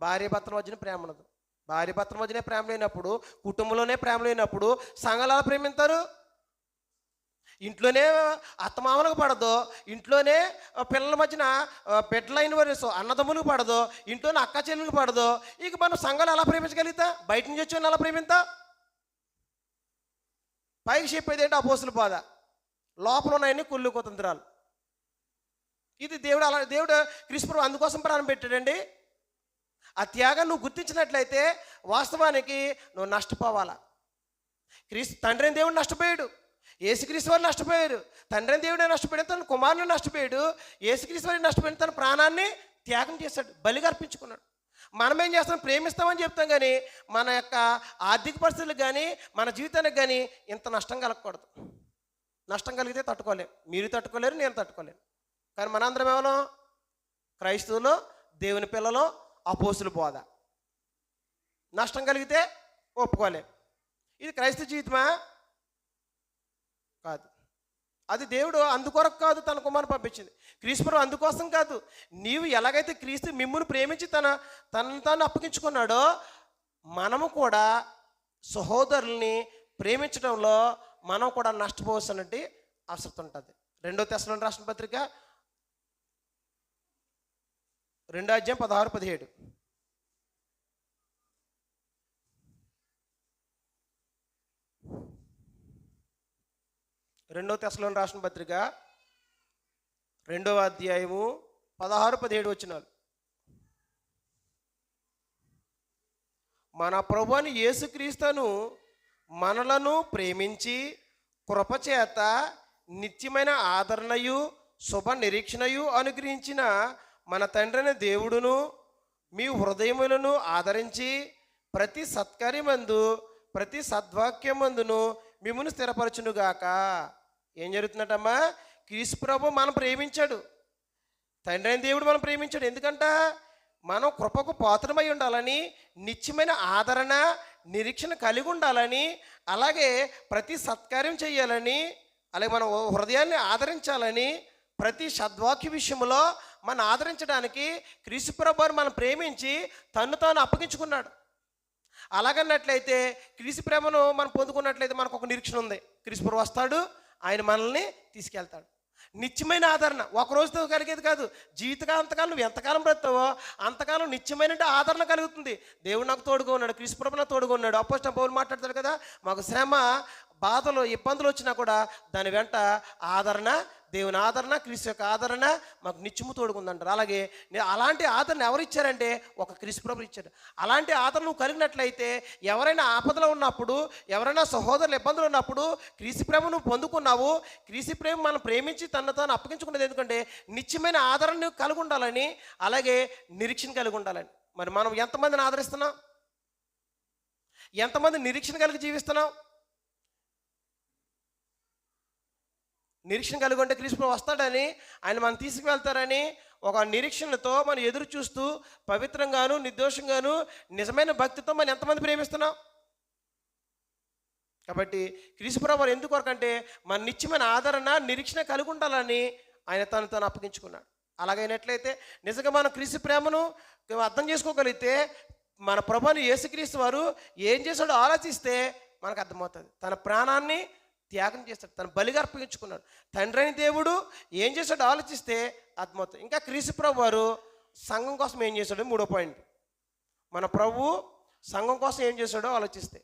భార్యాభర్తల మధ్యన ప్రేమ ఉండదు. భార్యాభర్తల మధ్యనే ప్రేమ లేనప్పుడు, కుటుంబంలోనే ప్రేమ లేనప్పుడు సంఘాలు ఎలా ప్రేమిస్తారు? ఇంట్లోనే అత్తమామలకు పడదు, ఇంట్లోనే పిల్లల మధ్యన బిడ్డలైన వారు అన్నదమ్ములకు పడదు, ఇంట్లోనే అక్క చెల్లెలకు పడదు. ఇక మనం సంఘాలు ఎలా ప్రేమించగలుగుతా? బయట నుంచి వచ్చి ఎలా ప్రేమిస్తా? పైకి చెప్పేది ఏంటి? అపోస్తుల బాధ, లోపల ఉన్నాయని కుళ్ళు కుతంత్రాలు. ఇది దేవుడు క్రీస్తు ప్రభువు అందుకోసం ప్రాణం పెట్టాడండి. ఆ త్యాగాన్ని నువ్వు గుర్తించినట్లయితే వాస్తవానికి నువ్వు నష్టపోవాలా. తండ్రి అయిన దేవుడు నష్టపోయాడు, యేసుక్రీస్తు వారు నష్టపోయారు. తండ్రి అయిన దేవుడే నష్టపోయాడు, తన కుమారుని నష్టపోయాడు. యేసుక్రీస్తు వారి నష్టపోయిన తన ప్రాణాన్ని త్యాగం చేశాడు, బలిగా అర్పించుకున్నాడు. మనం ఏం చేస్తాం? ప్రేమిస్తామని చెప్తాం, కానీ మన యొక్క ఆర్థిక పరిస్థితులకు కానీ మన జీవితానికి కానీ ఇంత నష్టం కలగకూడదు. నష్టం కలిగితే తట్టుకోలేం, మీరు తట్టుకోలేరు, నేను తట్టుకోలేను. కానీ మనందరం ఏమన్నా క్రైస్తవులు, దేవుని పిల్లలు, అపోస్తుల బోధ. నష్టం కలిగితే ఒప్పుకోలేం. ఇది క్రైస్తవ జీవితమా? కాదు. అది దేవుడు అందుకొరకు కాదు తన కుమారుని పంపించింది. క్రీస్తు ప్రభువు అందుకోసం కాదు. నీవు ఎలాగైతే క్రీస్తు మిమ్మును ప్రేమించి తనను తాను అప్పగించుకున్నాడో మనము కూడా సహోదరుల్ని ప్రేమించడంలో మనం కూడా నష్టపోవలసినటువంటి అవసరం ఉంటుంది. 2 తెస్సలోనికీయులకు రాసిన పత్రిక 2:16-17. 2 తెస్సలోనికీయులకు రాసిన పత్రిక 2:16-17 వచనాలు. మన ప్రభువైన యేసుక్రీస్తును మనలను ప్రేమించి కృపచేత నిత్యమైన ఆదరణయు శుభ నిరీక్షణయు అనుగ్రహించిన మన తండ్రైన దేవుడును మీ హృదయములను ఆదరించి ప్రతి సత్కార్యమందు ప్రతి సద్వాక్యమందును మిమ్మును స్థిరపరచునుగాక. ఏం జరుగుతున్నట్టమ్మా? క్రీస్తు ప్రభు మనం ప్రేమించాడు, తండ్రి అయిన దేవుడు మనం ప్రేమించాడు. ఎందుకంట మనం కృపకు పాత్రమై ఉండాలని, నిత్యమైన ఆదరణ నిరీక్షణ కలిగి ఉండాలని, అలాగే ప్రతి సత్కార్యం చేయాలని, అలాగే మన హృదయాన్ని ఆదరించాలని, ప్రతి సద్వాక్య విషయంలో మనం ఆదరించడానికి క్రీస్తు ప్రభువుని మనం ప్రేమించి తన్ను తాను అప్పగించుకున్నాడు. అలాగన్నట్లయితే క్రీస్తు ప్రేమను మనం పొందుకున్నట్లయితే మనకు ఒక నిరీక్షణ ఉంది. క్రీస్తు ప్రభు వస్తాడు, ఆయన మనల్ని తీసుకెళ్తాడు. నిత్యమైన ఆదరణ ఒక రోజుతో కలిగేది కాదు. జీవితకాలంతకాలం నువ్వు ఎంతకాలం బ్రతావో అంతకాలం నిత్యమైన ఆదరణ కలుగుతుంది. దేవుడు నాకు తోడుగా ఉన్నాడు, క్రీస్తు ప్రభు నాకు తోడుగా ఉన్నాడు. అపోస్తలుడైన పౌలు మాట్లాడతాడు కదా, మాకు శ్రమ బాధలు ఇబ్బందులు వచ్చినా కూడా దాని వెంట ఆదరణ, దేవుని ఆదరణ, క్రీస్తు యొక్క ఆదరణ మాకు నిత్యము తోడుకుందంటారు. అలాగే అలాంటి ఆదరణ ఎవరు ఇచ్చారంటే ఒక క్రీస్తు ప్రభు ఇచ్చాడు. అలాంటి ఆదరణ నువ్వు కలిగినట్లయితే ఎవరైనా ఆపదలో ఉన్నప్పుడు, ఎవరైనా సహోదరులు ఇబ్బందులు ఉన్నప్పుడు క్రీస్తు ప్రేమ నువ్వు పొందుకున్నావు. క్రీస్తు ప్రేమ మనం ప్రేమించి తను తాను అప్పగించుకున్నది ఎందుకంటే నిత్యమైన ఆదరణ కలిగి ఉండాలని, అలాగే నిరీక్షణ కలిగి ఉండాలని. మరి మనం ఎంతమందిని ఆదరిస్తున్నాం? ఎంతమంది నిరీక్షణ కలిగి జీవిస్తున్నాం? నిరీక్షణ కలిగి ఉంటే క్రీస్తు వస్తాడని, ఆయన మనం తీసుకువెళ్తారని ఒక నిరీక్షణతో మనం ఎదురు చూస్తూ పవిత్రంగాను నిర్దోషంగాను నిజమైన భక్తితో మనం ఎంతమంది ప్రేమిస్తున్నాం? కాబట్టి క్రీస్తు ప్రభువు ఎందుకు వరకంటే మన నిత్యమైన ఆదరణ నిరీక్షణ కలిగి ఉండాలని ఆయన తను అప్పగించుకున్నాడు. అలాగైనట్లయితే నిజంగా మనం క్రీస్తు ప్రేమను అర్థం చేసుకోగలిగితే మన ప్రభువుని యేసుక్రీస్తు వారు ఏం చేశాడో ఆలోచిస్తే మనకు అర్థమవుతుంది. తన ప్రాణాన్ని త్యాగం చేస్తాడు, తను బలిగా అర్పించుకున్నాడు. తండ్రి అయిన దేవుడు ఏం చేశాడో ఆలోచిస్తే అర్థమవుతుంది. ఇంకా క్రీస్తు ప్రభు వారు సంఘం కోసం ఏం చేశాడో 3వ పాయింట్. మన ప్రభు సంఘం కోసం ఏం చేశాడో ఆలోచిస్తే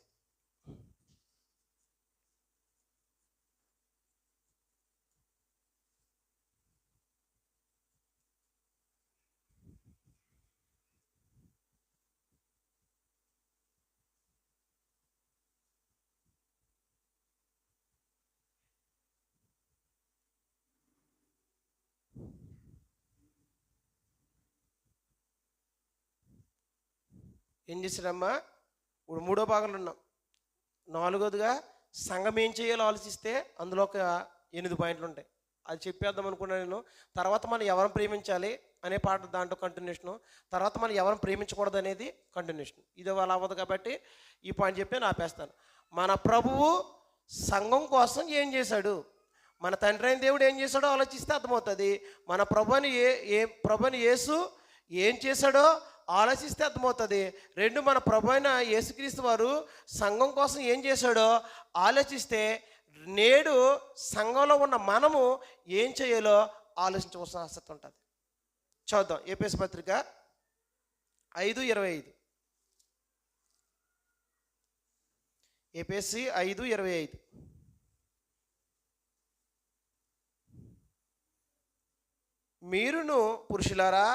ఏం చేశాడమ్మా? ఇప్పుడు 3వ భాగంలో ఉన్నాం. 4వదిగా సంఘం ఏం చేయాలో ఆలోచిస్తే అందులో ఒక 8 పాయింట్లు ఉంటాయి. అది చెప్పేద్దాం అనుకున్నాను నేను. తర్వాత మనం ఎవరిని ప్రేమించాలి అనే పాట దాంట్లో కంటిన్యూషను, తర్వాత మనం ఎవరిని ప్రేమించకూడదు అనేది కంటిన్యూషన్. ఇది అలా అవ్వదు కాబట్టి ఈ పాయింట్ చెప్పి నేను ఆపేస్తాను. మన ప్రభువు సంఘం కోసం ఏం చేశాడు, మన తండ్రి అయిన దేవుడు ఏం చేశాడో ఆలోచిస్తే అర్థమవుతుంది. మన ప్రభుని యేసు ఏం చేశాడో ఆలోచిస్తే అర్థమవుతుంది. 2 మన ప్రభు అయిన యేసుక్రీస్తు వారు సంఘం కోసం ఏం చేశాడో ఆలోచిస్తే నేడు సంఘంలో ఉన్న మనము ఏం చేయాలో ఆలోచించవలసిన ఆసక్తి ఉంటుంది. చూద్దాం ఎఫెసీ పత్రిక 5:25. ఎఫెసీ 5:25. మీరును పురుషులారా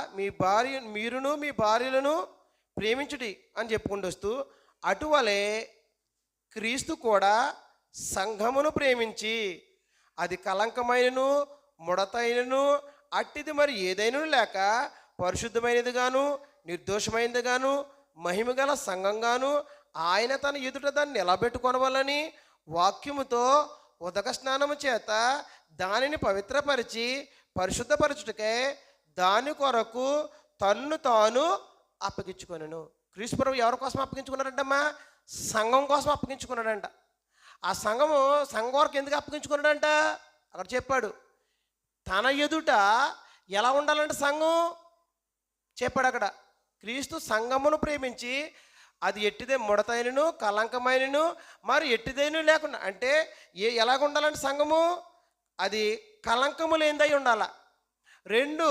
మీరును మీ భార్యలను ప్రేమించుడి అని చెప్పుకుంటూ వస్తూ అటువలే క్రీస్తు కూడా సంఘమును ప్రేమించి అది కలంకమైనను ముడతైనను అట్టిది మరి ఏదైనా లేక పరిశుద్ధమైనదిగాను నిర్దోషమైనదిగాను మహిమగల సంఘంగాను ఆయన తన ఎదుట దాన్ని నిలబెట్టుకొనవలని వాక్యముతో ఉదక స్నానము చేత దానిని పవిత్రపరిచి పరిశుద్ధపరచుటకే దాని కొరకు తన్ను తాను అప్పగించుకొనెను. క్రీస్తు ప్రభువు ఎవరి కోసం అప్పగించుకున్నారంటమ్మా? సంఘం కోసం అప్పగించుకున్నాడంట. ఆ సంఘం వరకు ఎందుకు అప్పగించుకున్నాడంట అక్కడ చెప్పాడు. తన ఎదుట ఎలా ఉండాలంటే సంఘం చెప్పాడు అక్కడ. క్రీస్తు సంఘమును ప్రేమించి అది ఎట్టిదే ముడతైనను కలంకమైనను మరి ఎట్టిదైన లేకుండా అంటే ఎలాగ ఉండాలంటే సంఘము అది కలంకము లేనిదై ఉండాల, రెండు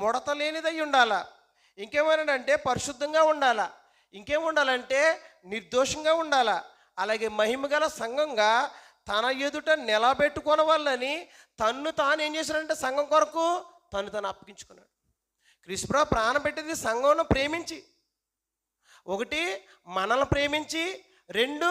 ముడత లేనిదై ఉండాల, ఇంకేమన్నాడంటే పరిశుద్ధంగా ఉండాలా, ఇంకేముండాలంటే నిర్దోషంగా ఉండాలా, అలాగే మహిమగల సంఘంగా తన ఎదుట నిలబెట్టుకున్న వాళ్ళని తన్ను తాను ఏం చేశాడంటే సంఘం కొరకు తను తాను అప్పగించుకున్నాడు. క్రీస్తుప్రభు ప్రాణం పెట్టింది సంఘంను ప్రేమించి, ఒకటి మనల్ని ప్రేమించి, రెండు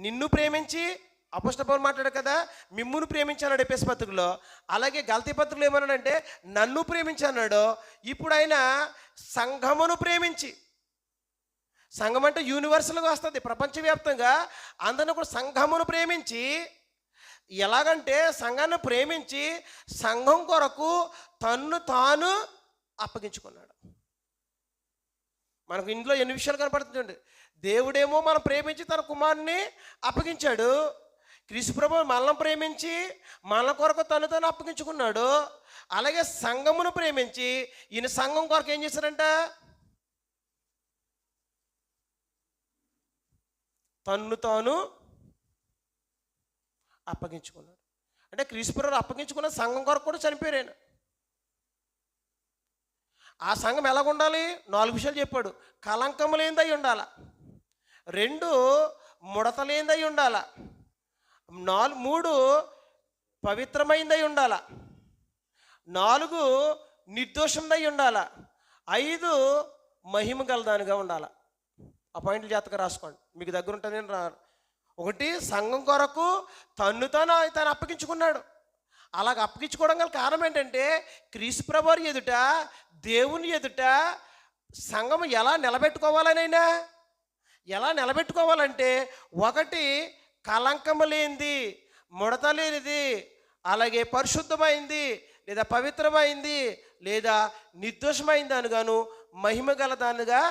నిన్ను ప్రేమించి. అపోస్తలుడు పౌలు మాట్లాడాడు కదా, మిమ్మును ప్రేమించాడు ఎఫెసీ పత్రికలో. అలాగే గలతీ పత్రికలో ఏమన్నాడంటే నన్ను ప్రేమించన్నాడు. ఇప్పుడు ఆయన సంఘమును ప్రేమించి, సంఘం అంటే యూనివర్సల్గా వస్తుంది, ప్రపంచవ్యాప్తంగా అందరిని కూడా సంఘమును ప్రేమించి, ఎలాగంటే సంఘాన్ని ప్రేమించి సంఘం కొరకు తన్ను తాను అప్పగించుకున్నాడు. మనకు ఇందులో ఎన్ని విషయాలు కనపడుతుందండి. దేవుడేమో మనం ప్రేమించి తన కుమారుని అప్పగించాడు. క్రీస్తుప్రభు మనల్ని ప్రేమించి మన కొరకు తను తాను అప్పగించుకున్నాడు. అలాగే సంఘమును ప్రేమించి ఈయన సంఘం కొరకు ఏం చేశారంట, తన్ను తాను అప్పగించుకున్నాడు. అంటే క్రీస్తుప్రభు అప్పగించుకున్న సంఘం కొరకు కూడా చనిపోయారు ఆయన. ఆ సంఘం ఎలాగుండాలి? 4 విషయాలు చెప్పాడు. కలంకము లేనిదై ఉండాల, రెండు ముడత లేనిదై ఉండాల, 3 పవిత్రమైనదై ఉండాల, 4 నిర్దోషందై ఉండాల, 5 మహిమ గలదానిగా ఉండాల. ఆ పాయింట్లు జాతక రాసుకోండి, మీకు దగ్గర ఉంటుంది. ఒకటి సంఘం కొరకు తన్ను తాను అప్పగించుకున్నాడు. అలాగ అప్పగించుకోవడం గల కారణం ఏంటంటే క్రీస్తుప్రభు ఎదుట దేవుని ఎదుట సంఘం ఎలా నిలబెట్టుకోవాలనైనా, ఎలా నిలబెట్టుకోవాలంటే ఒకటి కలంకము లేనిది, ముడత లేనిది, అలాగే పరిశుద్ధమైంది లేదా పవిత్రమైంది లేదా నిర్దోషమైంది అనుగాను మహిమ గల దానిగా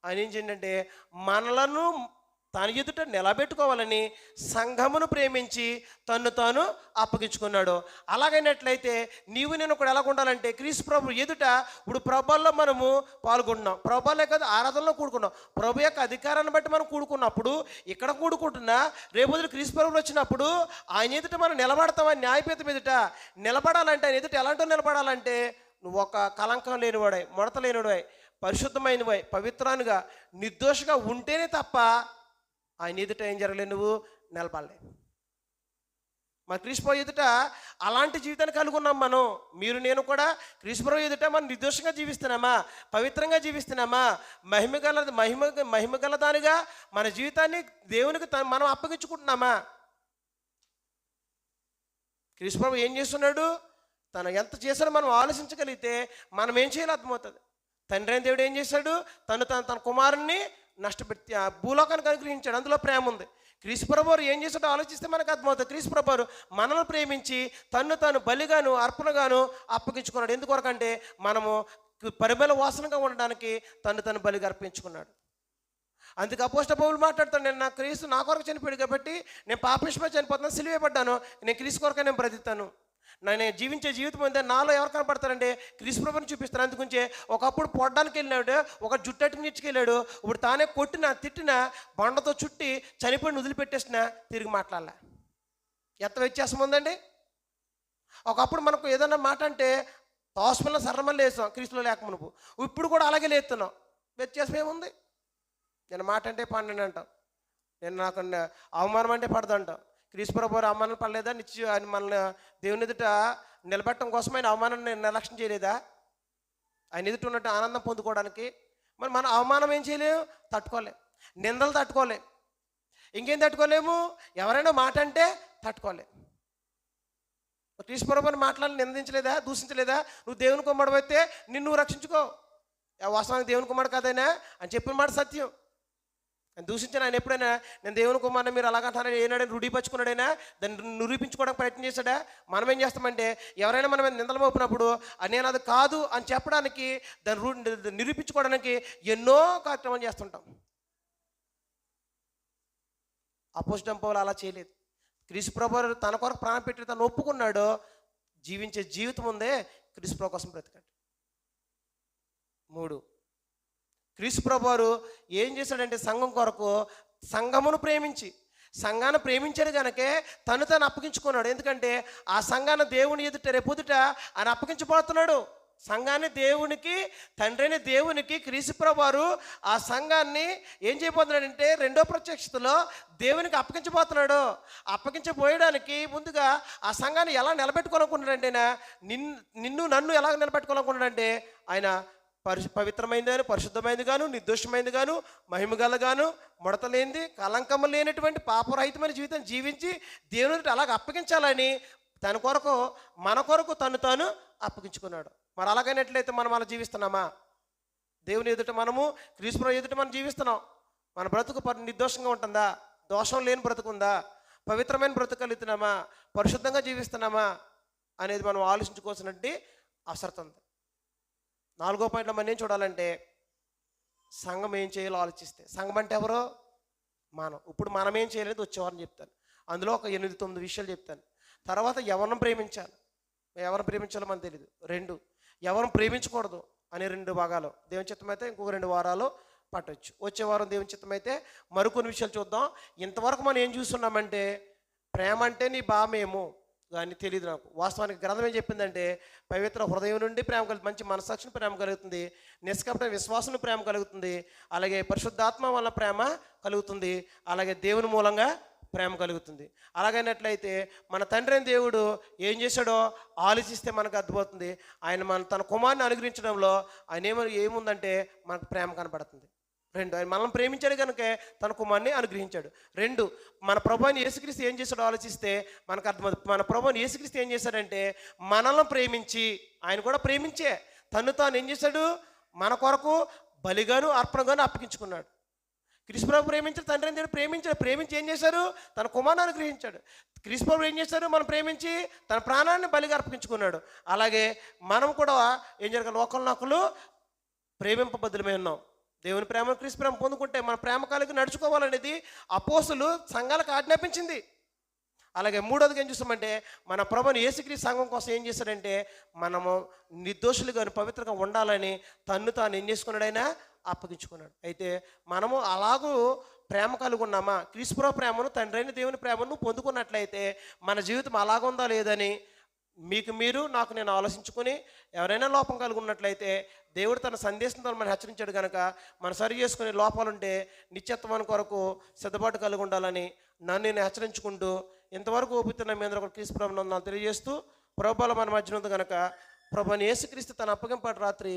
ఆయన ఏం చేయండి మనలను తన ఎదుట నిలబెట్టుకోవాలని సంఘమును ప్రేమించి తన్ను తాను అప్పగించుకున్నాడు. అలాగైనట్లయితే నీవు నేను కూడా ఎలాగ ఉండాలంటే క్రీస్తుప్రభు ఎదుట ఇప్పుడు ప్రభుల్లో మనము పాల్గొంటున్నాం, ప్రభులే కదా ఆరాధనలో కూడుకున్నాం, ప్రభు యొక్క అధికారాన్ని బట్టి మనం కూడుకున్నప్పుడు ఇక్కడ కూడుకుంటున్నా రేపు క్రీస్తుప్రభులు వచ్చినప్పుడు ఆయన ఎదుట మనం నిలబడతామని న్యాయపీఠం ఎదుట నిలబడాలంటే ఆయన ఎదుట ఎలాంటి నిలబడాలంటే నువ్వు ఒక కలంకం లేనివాడై, ముడత లేనివాడై, పరిశుద్ధమైనవై, పవిత్రానుగా, నిర్దోషంగా ఉంటేనే తప్ప ఆయన ఎదుట ఏం జరగలేదు, నువ్వు నిలబడలే. మన క్రీస్తుప్రభు ఎదుట అలాంటి జీవితాన్ని కలిగి ఉన్నాం మనం. మీరు నేను కూడా క్రీస్తుప్రభు ఎదుట మనం నిర్దోషంగా జీవిస్తున్నామా, పవిత్రంగా జీవిస్తున్నామా, మహిమగల దానిగా మన జీవితాన్ని దేవునికి మనం అప్పగించుకుంటున్నామా? క్రీస్తుప్రభు ఏం చేస్తున్నాడు, తను ఎంత చేశాడో మనం ఆలోచించగలిగితే మనం ఏం చేయాలో అర్థమవుతుంది. తండ్రి అయిన దేవుడు ఏం చేశాడు, తన కుమారుణ్ణి నష్టపెట్టి భూలోకానికి అనుగ్రహించాడు, అందులో ప్రేమ ఉంది. క్రీస్తుప్రభు ఏం చేశాడో ఆలోచిస్తే మనకు అర్థమవుతుంది. క్రీస్తుప్రభు మనల్ని ప్రేమించి తాను బలిగాను అర్పణగాను అప్పగించుకున్నాడు. ఎందుకొరకంటే మనము పరిమళ వాసనగా ఉండడానికి తను బలిగా అర్పించుకున్నాడు. అందుకే అపోస్తలుడు పౌలు మాట్లాడుతాను, నేను క్రీస్తు నా కొరకు చనిపోయాడు కాబట్టి నేను పాపవిషయమై చనిపోతున్నాను, సిలువేయబడ్డాను, నేను క్రీస్తు కొరకే నేను బ్రతుకుతాను, నేను జీవించే జీవితం అంతే. నాలో ఎవరు కనపడతారంటే క్రీస్తుప్రభుని చూపిస్తాను. అందుకుంచే ఒకప్పుడు పొడ్డానికి వెళ్ళినాడు, ఒక జుట్టట్టుకు నిచ్చుకెళ్ళాడు, ఇప్పుడు తానే కొట్టిన తిట్టిన బండతో చుట్టి చనిపోయిన వదిలిపెట్టేసిన తిరిగి మాట్లాడలే. ఎంత వ్యత్యాసం ఉందండి. ఒకప్పుడు మనకు ఏదన్నా మాట అంటే హాస్పిటల్లో సర్రమల్లి వేసాం క్రీస్తులో లేకమునుపు, ఇప్పుడు కూడా అలాగే లేస్తున్నాం. వ్యత్యాసం ఏముంది? నేను మాట అంటే పండండి అంటాం, నేను నాకు అవమానం అంటే పడదంటాం. క్రీస్తుప్రభు అవమానం పడలేదా? ఆయన మనల్ని దేవుని ఎదుట నిలబెట్టడం కోసం ఆయన అవమానాన్ని నిర్లక్ష్యం చేయలేదా? ఆయన ఎదుట ఉన్నట్టు ఆనందం పొందుకోవడానికి. మరి మన అవమానం ఏం చేయలేము, తట్టుకోలేం. నిందలు తట్టుకోలేం, ఇంకేం తట్టుకోలేము, ఎవరైనా మాట అంటే తట్టుకోలేం. క్రీస్తుప్రభుని మాట్లాడి నిందించలేదా, దూషించలేదా? నువ్వు దేవుని కుమారుడు అయితే నిన్ను రక్షించుకో, వాస్తవానికి దేవుని కుమారుడు కాదైనా అని చెప్పిన మాట సత్యం. ఆయన దూషించాను. ఆయన ఎప్పుడైనా నేను దేవుని కుమారుని మీరు అలాగంటారని ఏనాడని రూఢీపరుచుకున్నాడైనా దాన్ని నిరూపించుకోవడానికి ప్రయత్నం చేశాడా? మనం ఏం చేస్తామంటే ఎవరైనా మన మీద నిందలు మోపినప్పుడు నేను అది కాదు అని చెప్పడానికి దాన్ని నిరూపించుకోవడానికి ఎన్నో కార్యక్రమాలు చేస్తుంటాం. అపోస్తలుడు పౌలు అలా చేయలేదు. క్రీస్తుప్రభు తన కొరకు ప్రాణం పెట్టి తను ఒప్పుకున్నాడు. జీవించే జీవితం ఉందే క్రీస్తుప్రభు కోసం బ్రతకండి. 3 క్రీస్తు ప్రభువారు ఏం చేశాడంటే సంఘం కొరకు సంఘమును ప్రేమించి సంఘాన్ని ప్రేమించాడు కనుకే తను అప్పగించుకున్నాడు. ఎందుకంటే ఆ సంఘాన్ని దేవుని ఎదుట రేపొదుట ఆయన అప్పగించబోతున్నాడు. సంఘాన్ని దేవునికి, తండ్రిని దేవునికి క్రీస్తు ప్రభువారు ఆ సంఘాన్ని ఏం చేయబోతున్నాడంటే రెండో ప్రత్యక్షతలో దేవునికి అప్పగించబోతున్నాడు. అప్పగించబోయడానికి ముందుగా ఆ సంఘాన్ని ఎలా నిలబెట్టుకోవాలనుకున్నాడంటే నిన్ను నన్ను ఎలా నిలబెట్టుకోవాలనుకున్నాడంటే ఆయన పవిత్రమైనది గాను, పరిశుద్ధమైనది గాను, నిర్దోషమైనది గాను, మహిమగల గాను, ముడత లేనిది, కలంకము లేనటువంటి పాపరహితమైన జీవితం జీవించి దేవుని అలాగ అప్పగించాలని తన కొరకు మన కొరకు తాను అప్పగించుకున్నాడు. మరి అలాగైనట్లయితే మనం అలా జీవిస్తున్నామా? దేవుని ఎదుట మనము క్రీస్తు ఎదుట మనం జీవిస్తున్నాం. మన బ్రతుకు నిర్దోషంగా ఉంటుందా? దోషం లేని బ్రతుకుందా? పవిత్రమైన బ్రతుకు కలుగుతున్నామా? పరిశుద్ధంగా జీవిస్తున్నామా అనేది మనం ఆలోచించుకోవాల్సినటువంటి అవసరం ఉంది. 4వ పాయింట్లో మనం ఏం చూడాలంటే సంఘం ఏం చేయాలో ఆలోచిస్తే. సంఘం అంటే ఎవరో మనం. ఇప్పుడు మనం ఏం చేయలేదు వచ్చేవారని చెప్తాను. అందులో ఒక 8-9 విషయాలు చెప్తాను. తర్వాత ఎవరిని ప్రేమించాలి, ఎవరిని ప్రేమించాలో మనకు తెలియదు. 2 ఎవరిని ప్రేమించకూడదు అనే 2 భాగాలు. దేవుని చిత్తం అయితే ఇంకొక 2 వారాలు పట్టవచ్చు. వచ్చే వారం దేవుని చిత్తం అయితే మరికొన్ని విషయాలు చూద్దాం. ఇంతవరకు మనం ఏం చూస్తున్నామంటే ప్రేమ అంటే నీ భామేమో కానీ తెలియదు నాకు. వాస్తవానికి గ్రంథం ఏం చెప్పిందంటే పవిత్ర హృదయం నుండి ప్రేమ కలుగుతుంది, మంచి మనసాక్షిని ప్రేమ కలుగుతుంది, నిష్కపట విశ్వాసం ప్రేమ కలుగుతుంది, అలాగే పరిశుద్ధాత్మ వల్ల ప్రేమ కలుగుతుంది, అలాగే దేవుని మూలంగా ప్రేమ కలుగుతుంది. అలాగైనట్లయితే మన తండ్రి అయిన దేవుడు ఏం చేశాడో ఆలోచిస్తే మనకు అర్థమవుతుంది. ఆయన తన కుమారుని అనుగ్రహించడంలో ఆయన ఏముందంటే మనకు ప్రేమ కనపడుతుంది. 2 ఆయన మనల్ని ప్రేమించాడు కనుక తన కుమారుని అనుగ్రహించాడు. 2 మన ప్రభువుని యేసుక్రీస్తు ఏం చేశాడో ఆలోచిస్తే మనకు అర్థమవుతుంది. మన ప్రభువుని యేసుక్రీస్తు ఏం చేశాడంటే మనల్ని ప్రేమించి, ఆయన కూడా ప్రేమించే తాను ఏం చేశాడు, మన కొరకు బలిగాను అర్పణగాను అప్పగించుకున్నాడు. క్రీస్తు ప్రభు ప్రేమించాడు, తండ్రి అయిన దేవుడు ప్రేమించాడు. ప్రేమించి ఏం చేశారు, తన కుమారుని అనుగ్రహించాడు. క్రీస్తు ప్రభు ఏం చేశారు, మనం ప్రేమించి తన ప్రాణాన్ని బలిగా అర్పించుకున్నాడు. అలాగే మనం కూడా ఏం జరగాలి, ఒకరినొకరు ప్రేమింపబద్ధులమై ఉన్నాం. దేవుని ప్రేమ, క్రీస్తు ప్రేమ పొందుకుంటే మన ప్రేమ కలిగి నడుచుకోవాలనేది అపోస్తులు సంఘాలకు ఆజ్ఞాపించింది. అలాగే 3వదిగా ఏం చూస్తామంటే మన ప్రభువుని యేసుక్రీస్తు సంఘం కోసం ఏం చేశాడంటే మనము నిర్దోషులుగా పవిత్రంగా ఉండాలని తాను ఏం చేసుకున్నాడైనా అప్పగించుకున్నాడు. అయితే మనము అలాగూ ప్రేమ కలిగి ఉన్నామా? క్రీస్తు ప్రభు ప్రేమను, తండ్రి అయిన దేవుని ప్రేమను పొందుకున్నట్లయితే మన జీవితం అలాగుందా లేదని మీకు మీరు నాకు నేను ఆలోచించుకొని ఎవరైనా లోపం కలిగి ఉన్నట్లయితే దేవుడు తన సందేశంతో మనం హెచ్చరించాడు కనుక మనం సరి చేసుకునే లోపాలుంటే నిత్యత్వం కొరకు సిద్ధపాటు కలిగి ఉండాలని నన్ను నేను హెచ్చరించుకుంటూ ఇంతవరకు ఓపుతున్న మీ అందరూ క్రీస్తు ప్రభువును తెలియజేస్తూ ప్రభువుల మన మధ్యన ఉంది కనుక ప్రభువుని యేసుక్రీస్తు తన అప్పగింపాటి రాత్రి